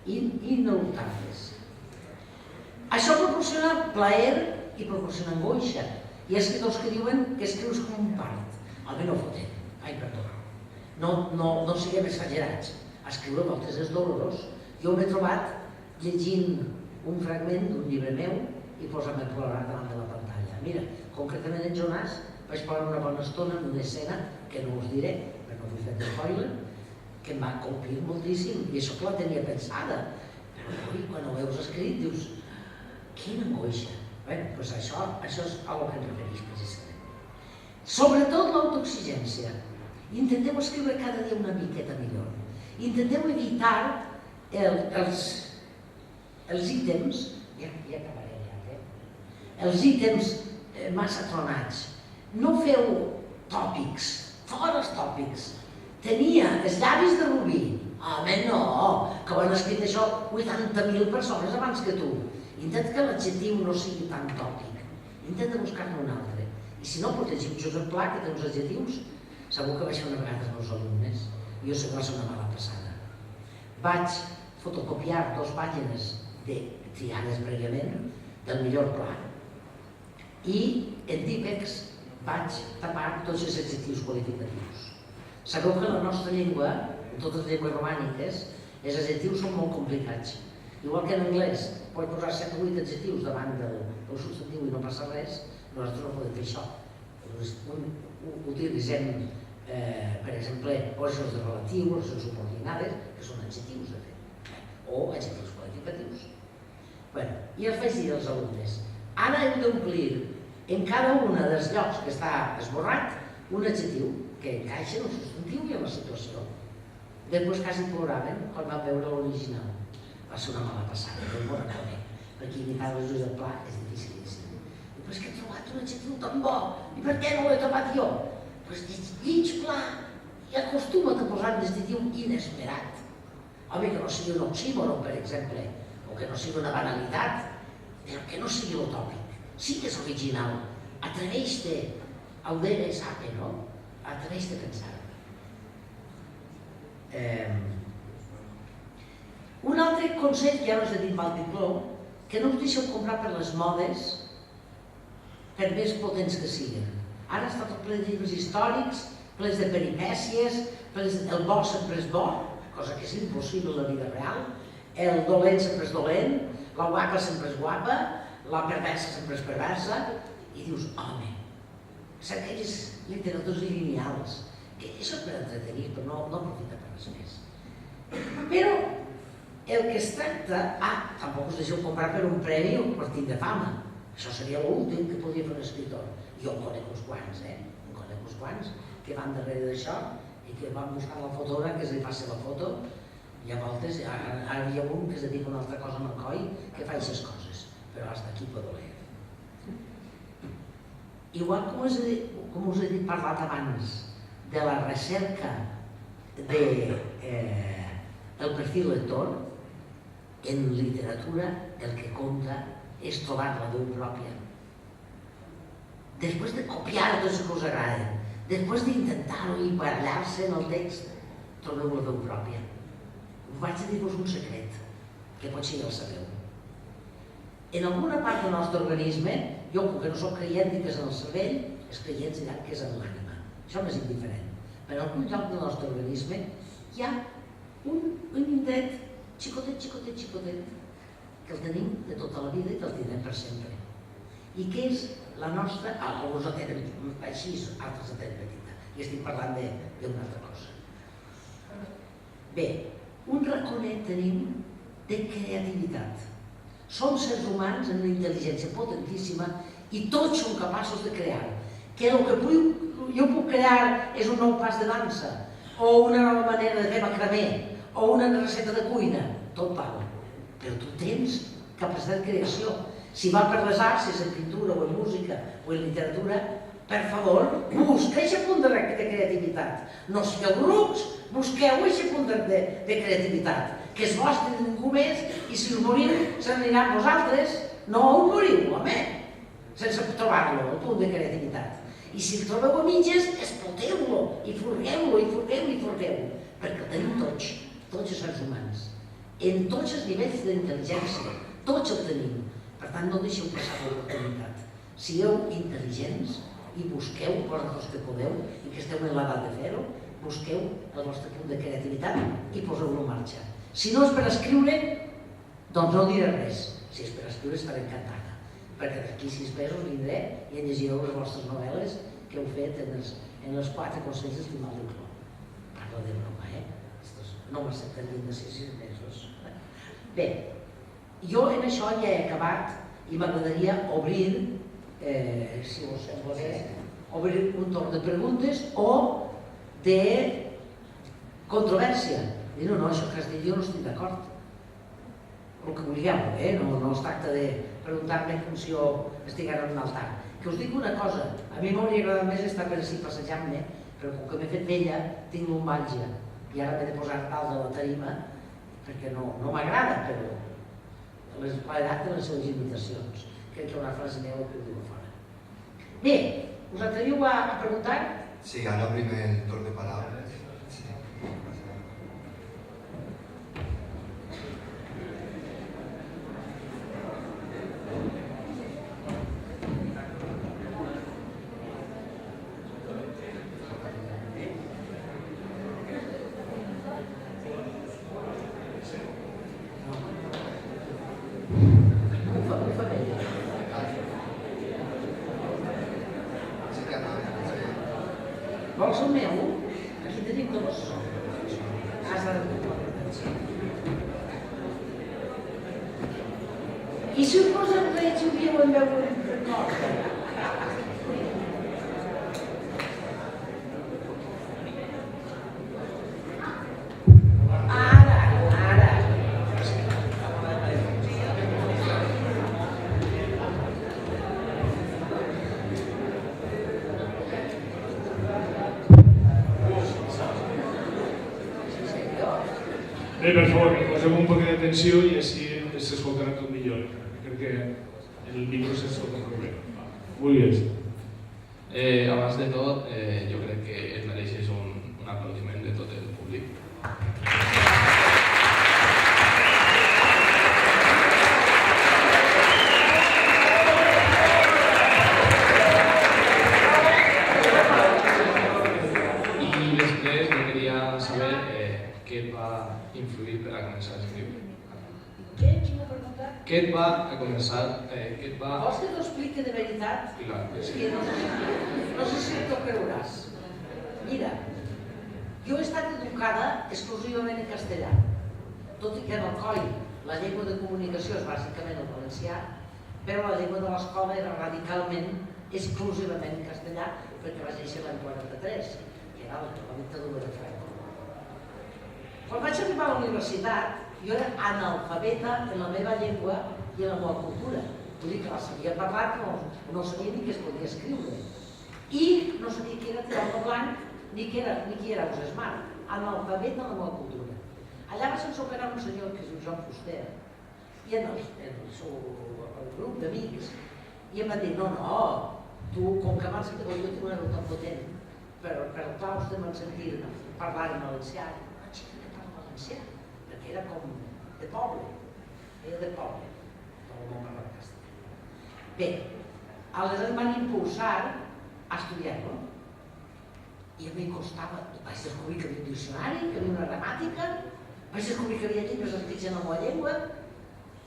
C: ineluctables. Això proporciona plaer i proporciona angoixa. Hi ha escriptors que diuen que escrius com un part. Home, no fotem. Ai, perdó. No siguem exagerats. Escriure a voltes és dolorós. Jo m'he trobat llegint un fragment d'un llibre meu i posar-me a plorar davant de la pantalla. Mira, concretament en Jonàs vaig plorar una bona estona en una escena que no us diré, perquè no vull fer spoiler, que em va colpir moltíssim, i això que la tenia pensada. Però quan ho veus escrit dius, quina angoixa. Bé, doncs això és a lo que em refereix precisament. Sobretot l'autoexigència. Intenteu escriure cada dia una miqueta millor. Intenteu evitar els ítems, ja acabaré ja, els ítems massa tronats. No feu tòpics, fora els tòpics. Tenia els llavis de rubí. Home, no, que ho han escrit això 80.000 persones abans que tu. Intenta que l'adjectiu no sigui tan tòpic. Intenta buscar-ne un altre. I si no, pot llegir Josep Pla, que té uns adjectius, segur que vaig fer una vegada als meus alumnes. Jo sé que va ser una mala passada. Vaig fotocopiar 2 pàgines triades prèviament del millor pla. I en típex vaig tapar tots els adjectius qualificatius. Sabeu que la nostra llengua, en totes les llengües romàniques, els adjectius són molt complicats. Igual que en anglès pots posar 7 o 8 adjectius davant del substantiu i no passa res, nosaltres no podem fer això. Utilitzem, per exemple, possessions de relatius, possessions subordinades, que són adjectius, de fet, o adjectius qualificatius. I els vaig dir als alumnes, ara hem d'omplir en cada un dels llocs que està esborrat un adjectiu que encaixa en el substantiu i en la situació. Després quasi ploraven quan van veure l'original. Va ser una mala passada, no m'ho reconec, perquè imitar el Josep Pla és dificilíssim. Però és que he trobat un adjectiu tan bo, i per què no l'he trobat jo? Doncs llig Pla i acostuma't a posar un adjectiu inesperat. Home, que no sigui un oxímoron, per exemple, o que no sigui una banalitat, però que no sigui utòpic. Sí que és original. Atreveix-te, audere sape, no? Atreveix-te a pensar. Un altre consell, ja no us he dit mal diplom, que no us deixeu comprar per les modes, per més potents que siguin. Ara està tot ple de llibres històrics, plens de peripècies, el bo sempre és bo, cosa que és impossible en la vida real, el dolent sempre és dolent, la guapa sempre és guapa, la perversa sempre és perversa, i dius, home, és aquelles literatures lineals, que això és per entretenir, però no aprofita per res més. Però el que es tracta, tampoc us deixeu comprar per un premi o un partit de fama, això seria l'últim que podria fer un escriptor. Jo en conec uns quants, en conec uns quants que van darrere d'això i que van buscar la fotògraf que es li passi la foto, i a voltes, ara hi ha un que es dedica a una altra cosa amb el coi que fa aquestes coses, però hasta aquí puedo leer. Igual com us he dit parlat abans de la recerca del perfil lector, en literatura el que compta és trobar la veu pròpia. Després de copiar tot el que us agrada, després d'intentar-ho i barallar-se en el text, trobeu la veu pròpia. Vaig a dir-vos un secret, que potser ja el sabeu. En alguna part del nostre organisme, jo que no soc creient dic que és en el cervell, els creients diran que és en l'ànima. Això m'és indiferent. Però en algun lloc del nostre organisme hi ha un indret xicotet, que el tenim de tota la vida i que el tindrem per sempre. I que és la nostra, alguns la tenen així, altres la tenen petita, i estic parlant d'una altra cosa. Bé, un raconet tenim de creativitat. Som sers humans amb una intel·ligència potentíssima i tots som capaços de crear. Que el que jo puc crear és un nou pas de dansa, o una nova manera de fer macramé, o una recepta de cuina, tot val. Però tu tens capacitat de creació. Si va per les arts, si és en pintura o en música o en literatura, per favor, busca aquest punt de creativitat. No sigueu rucs, busqueu aquest punt de creativitat, que és vostre de ningú més, i si us moriu se n'aniran vosaltres, no us moriu, home, sense trobar-lo, el punt de creativitat. I si el trobeu a mitges, exploteu-lo, i furgueu-lo, i furgueu-lo, i furgueu-lo, perquè el tenim tots els éssers humans, en tots els nivells d'intel·ligència, tots el tenim. Per tant, no deixeu passar l'oportunitat. Sigueu intel·ligents i busqueu, vosaltres que podeu, i que esteu en l'edat de fer-ho, busqueu el vostre punt de creativitat i poseu-lo en marxa. Si no és per escriure, doncs no diré res. Si és per escriure estaré encantada, perquè d'aquí 6 mesos vindré i llegireu les vostres novel·les que heu fet en els 4 consells d'estimal del club. Parlo de broma, no m'accepten de 6 mesos. Bé, jo en això ja he acabat i m'agradaria obrir, si us sembla bé, obrir un torn de preguntes o de controvèrsia. I no, això que has dit jo no estic d'acord. El que vulgueu, no es tracta de preguntar-me com si jo estic ara en un altar. Que us dic una cosa, a mi m'hauria agradat més estar per així passejant-me, però com que m'he fet vella, tinc lumbalgia i ara m'he de posar dalt de la tarima perquè no m'agrada, però l'edat té les seves limitacions. Crec que hi ha una frase meva que ho diu a fora. Bé, us atreviu a preguntar?
B: Sí, ara primer el torn de paraules.
C: Vols el meu? Aquí tenim 2. Has de... I si us posem drets i ho dieu en veu record?
D: Bé, per favor, posem un poc d'atenció i així s'escoltarà tot millor. Crec que el micro s'escolta molt bé. Vulguis.
E: Abans de tot, jo crec que et mereixes un aplaudiment de tot el públic. I després jo queria saber què et va influir per a començar a escriure.
C: Què? Quina pregunta?
E: Què et va a començar, què et va...
C: Vols que t'ho expliqui de veritat?
E: Clar,
C: És
E: sí.
C: que no sé si t'ho creuràs. Mira, jo he estat educada exclusivament en castellà, tot i que en el coll la llengua de comunicació és bàsicament el valencià, però la llengua de l'escola era radicalment, exclusivament en castellà, perquè vaig néixer l'any 43, que era la dictadura de Franco. Quan vaig arribar a la universitat, jo era analfabeta en la meva llengua i en la meva cultura. Vull dir que la sabia parlar, però no sabia ni què es podia escriure. I no sabia què era tirar el blanc, ni qui era un smart. Analfabeta en la meva cultura. Allà vaig ensoperar un senyor que es diu Joan Fuster, i en el seu grup d'amics, i em va dir, no, tu, com que abans jo tinc una veu tan potent, però per el claustre m'han sentit parlar en valencià, perquè era com de poble, el món parlava castellà. Bé, aleshores em van impulsar a estudiar-lo i a mi costava, vaig descobrir que hi havia un diccionari, que hi havia una gramàtica, vaig descobrir que hi havia llibres escrits en la meva llengua,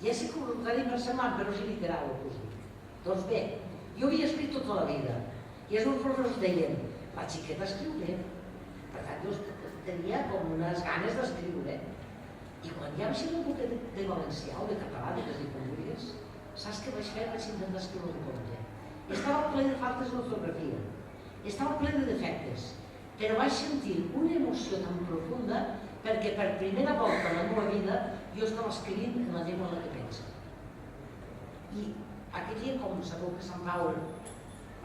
C: ja sé que us ho semblant, però és literal el que us dic. Doncs bé, jo havia escrit tota la vida i els meus professors deien, la xiqueta escriure. Per tant, jo tenia com unes ganes d'escriure. I quan ja vaig ser un boquet de valencià o de català, de que es diu com vulguis, saps què vaig fer? Vaig intentar escriure un conte. Estava ple de faltes d'ortografia, estava ple de defectes, però vaig sentir una emoció tan profunda perquè per primera volta en la meva vida jo estava escrivint en la llengua en la que penso. I aquell dia, com sabeu que Sant Pau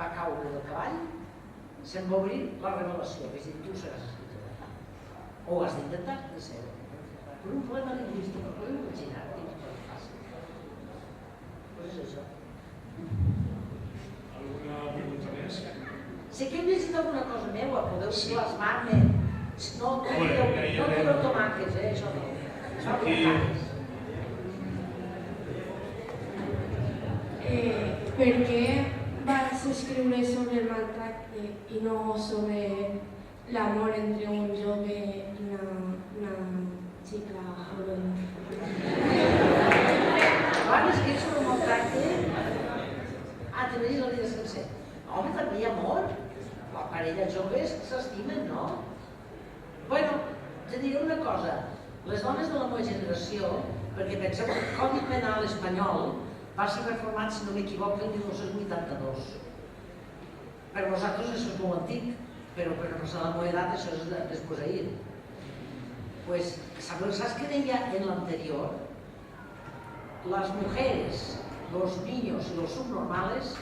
C: va caure del cavall, se'm va obrir la revelació, vaig dir, tu seràs escriptora. O has d'intentar de ser-ho. Per un problema lingüístic, ho podeu imaginar, quina cosa fàcil. Doncs és això.
D: Alguna pregunta més?
C: Si que hem llegit alguna cosa meua, podeu plasmar-me. No podeu tomàquets, això no. Això no
F: ¿Por qué vas a escribir sobre el maltrato y no sobre el amor entre un jove y una chica joven?
C: Van escriure sobre el maltracte? També és la vida sencer. Home, també hi ha amor. La parella joves s'estimen, no? Bueno, te diré una cosa. Les dones de la meva generació, perquè penseu que el Codi Penal espanyol va ser reformat, si no m'equivoco, el 1982. Per vosaltres això és molt antic, però per a la meva edat això és desposseir. Pues, ¿sabes qué deia en l'anterior? Las mujeres, los niños y los subnormales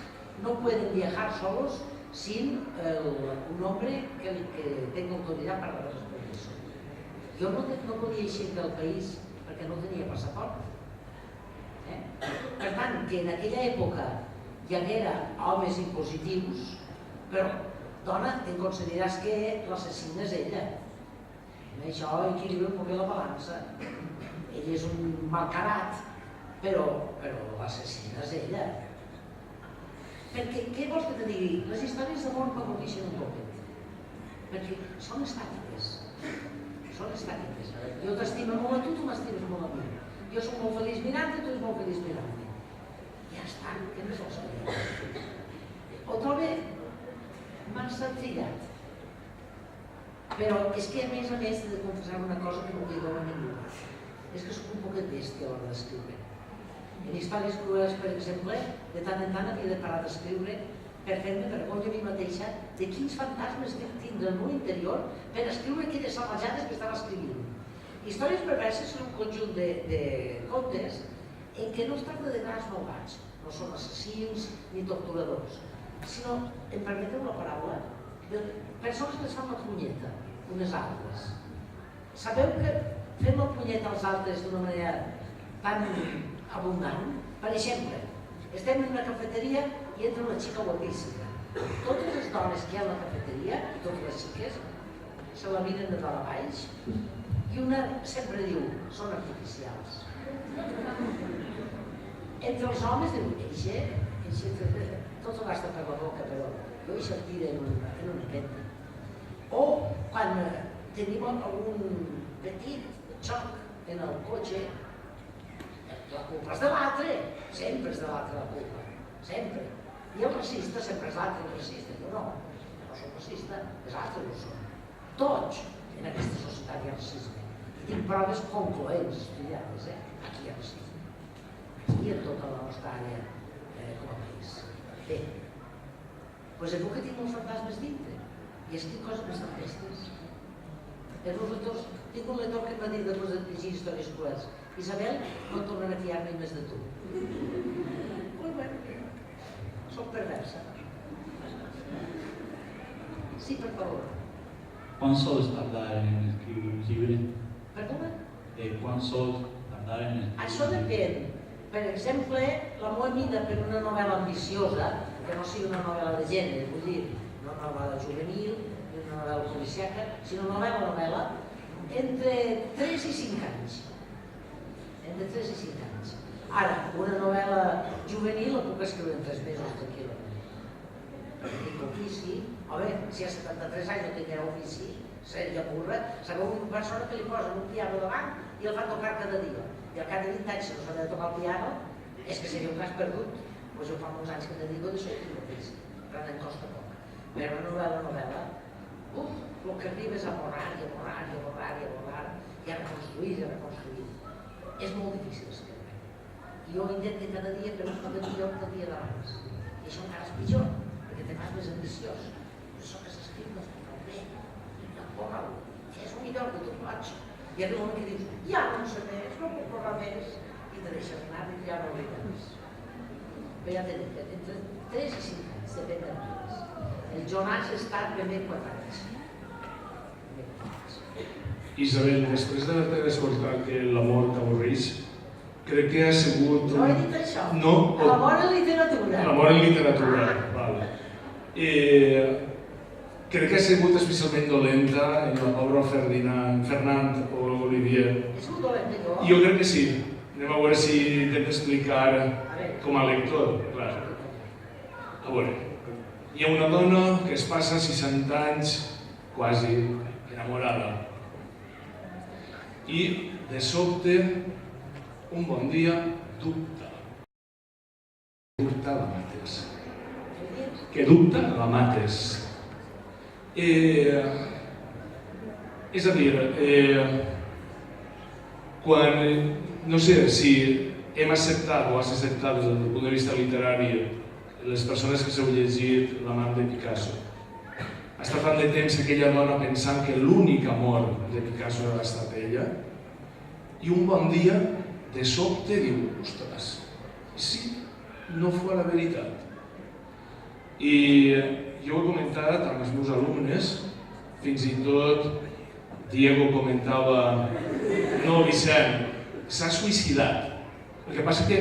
C: no pueden viajar solos sin un hombre que tenga autoridad para darles permiso. Jo no podia eixir del país perquè no tenia passaport. Per tant, que en aquella època hi haguera homes impositius, però, dona, em consideraràs que l'assassina és ella. Això equilibra un poc la balança. Ell és un malcarat, però l'assassina és ella. Perquè, què vols que te digui? Les històries d'amor m'avorreixen un poquet. Perquè són estàtiques. Són estàtiques. Jo t'estimo molt a tu, tu m'estimes molt a mi. Jo soc molt feliç mirant-te, tu ets molt feliç mirant-me. Ja està, què més vols que digui? Ho trobo massa trillat. Però és que a més he de confessar una cosa que no diu a ningú. És que soc un poquet bèstia a l'hora d'escriure. En històries cruels, per exemple, de tant en tant havia de parar d'escriure per fer-me vergonya a mi mateixa de quins fantasmes tinc del meu interior per escriure aquelles salvatjades que estava escrivint. Històries perverses són un conjunt de contes en què no es tracta de grans malvats, no són assassins ni torturadors, sinó, em permeteu la paraula, de persones que es fan la punyeta unes altres. Sabeu que fem la punyeta als altres d'una manera tan abundant? Per exemple, estem en una cafeteria i entra una xica guapíssima. Totes les dones que hi ha a la cafeteria, totes les xiques, se la miren de dalt a baix i una sempre diu, són artificials. Entre els homes diu, eixe, tot ho gasta per la boca, però jo això el tira en una penta. O quan tenim algun petit xoc en el cotxe, la culpa és de l'altre, sempre és de l'altre la culpa, sempre. I el racista sempre és l'altre el racista, jo no soc racista, és l'altre que ho són. Tots en aquesta societat hi ha racisme. I tinc proves concloents, estudiades, aquí hi ha racisme. Aquí en tota la nostra àrea com a país. Bé, doncs és que tinc molts fantasmes dintre i escric coses més tempestes. Tinc un lector que em va dir després de llegir històries cruels, Isabel, no tornaré a fiar-me més de tu. Pues bueno, soc perversa. Sí, per favor.
A: ¿Cuán sols tardar en escribir un llibre?
C: Perdona?
A: ¿Cuán sols tardar en escribir?
C: Això depèn. Per exemple, la meva mida per una novel·la ambiciosa, que no sigui una novel·la de gènere, vull dir, no una novel·la juvenil, ni una novel·la policiaca, sinó novel·la, entre 3 i 5 anys. Entre 3 i 5 anys. Ara, una novel·la juvenil la puc escriure en 3 mesos tranquil·lament. Perquè tinc ofici. Home, si a 73 anys no tinguera ofici, seria burra. Sabeu una persona que li posen un piano davant i el fa tocar cada dia. I al cap de 20 anys, si no sabia tocar el piano, és que seria un cas perdut. Doncs jo fa molts anys que te digo d'això i tinc ofici. Però em costa poc. Però una novel·la, el que arriba és a borrar, i a borrar, i a borrar, i a borrar, i a reconstruir, i a reconstruir. És molt difícil escriure. I jo intento cada dia fer un poc millor que el dia d'abans. I això encara és pitjor, perquè te fas més ambiciós. Però això que s'escriu no es pot bé, no borra-ho, és un millor que tu pots. I arriba un moment que dius, ja no sé més, no puc borrar més, i te deixes anar i ja no oblides. Però ja t'he dit, entre 3 i 5 anys, depèn del temps. El Jonàs està ben 4 anys.
D: Isabel, després d'haver-te escoltat que l'amor t'avorreix, crec que ha sigut...
C: No he dit això.
D: No?
C: L'amor en literatura.
D: L'amor en literatura, val. Crec que ha sigut especialment dolenta en la pobra Fernand o Olivier.
C: És molt dolenta, jo?
D: Jo crec que sí. Anem a veure si t'hem d'explicar com a lector. Clar. A veure, hi ha una dona que es passa 60 anys quasi enamorada. I, de sobte, un bon dia, dubta. Dubta la mates. Que dubta la mates. És a dir, quan, no sé si hem acceptat o has acceptat des del punt de vista literari les persones que s'heu llegit l'amant de Picasso. Ha estat tant de temps aquella dona pensant que l'únic amor de Picasso ha estat ella i un bon dia, de sobte, diu, ostres, sí, no fos la veritat. I jo ho he comentat amb els meus alumnes, fins i tot Diego comentava, no, Vicent, s'ha suïcidat. El que passa que,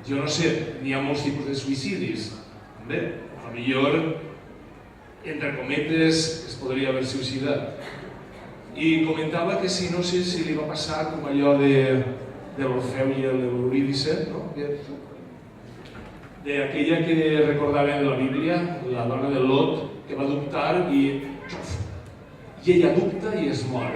D: jo no sé, n'hi ha molts tipus de suïcidis. Bé, potser, entre cometes, es podria haver suïcidat. I comentava que si no sé si li va passar com allò de l'Orfeu i l'Eurídice, no? D'aquella que recordaven de la Bíblia, la dona de Lot, que va dubtar i ella dubta i es mor.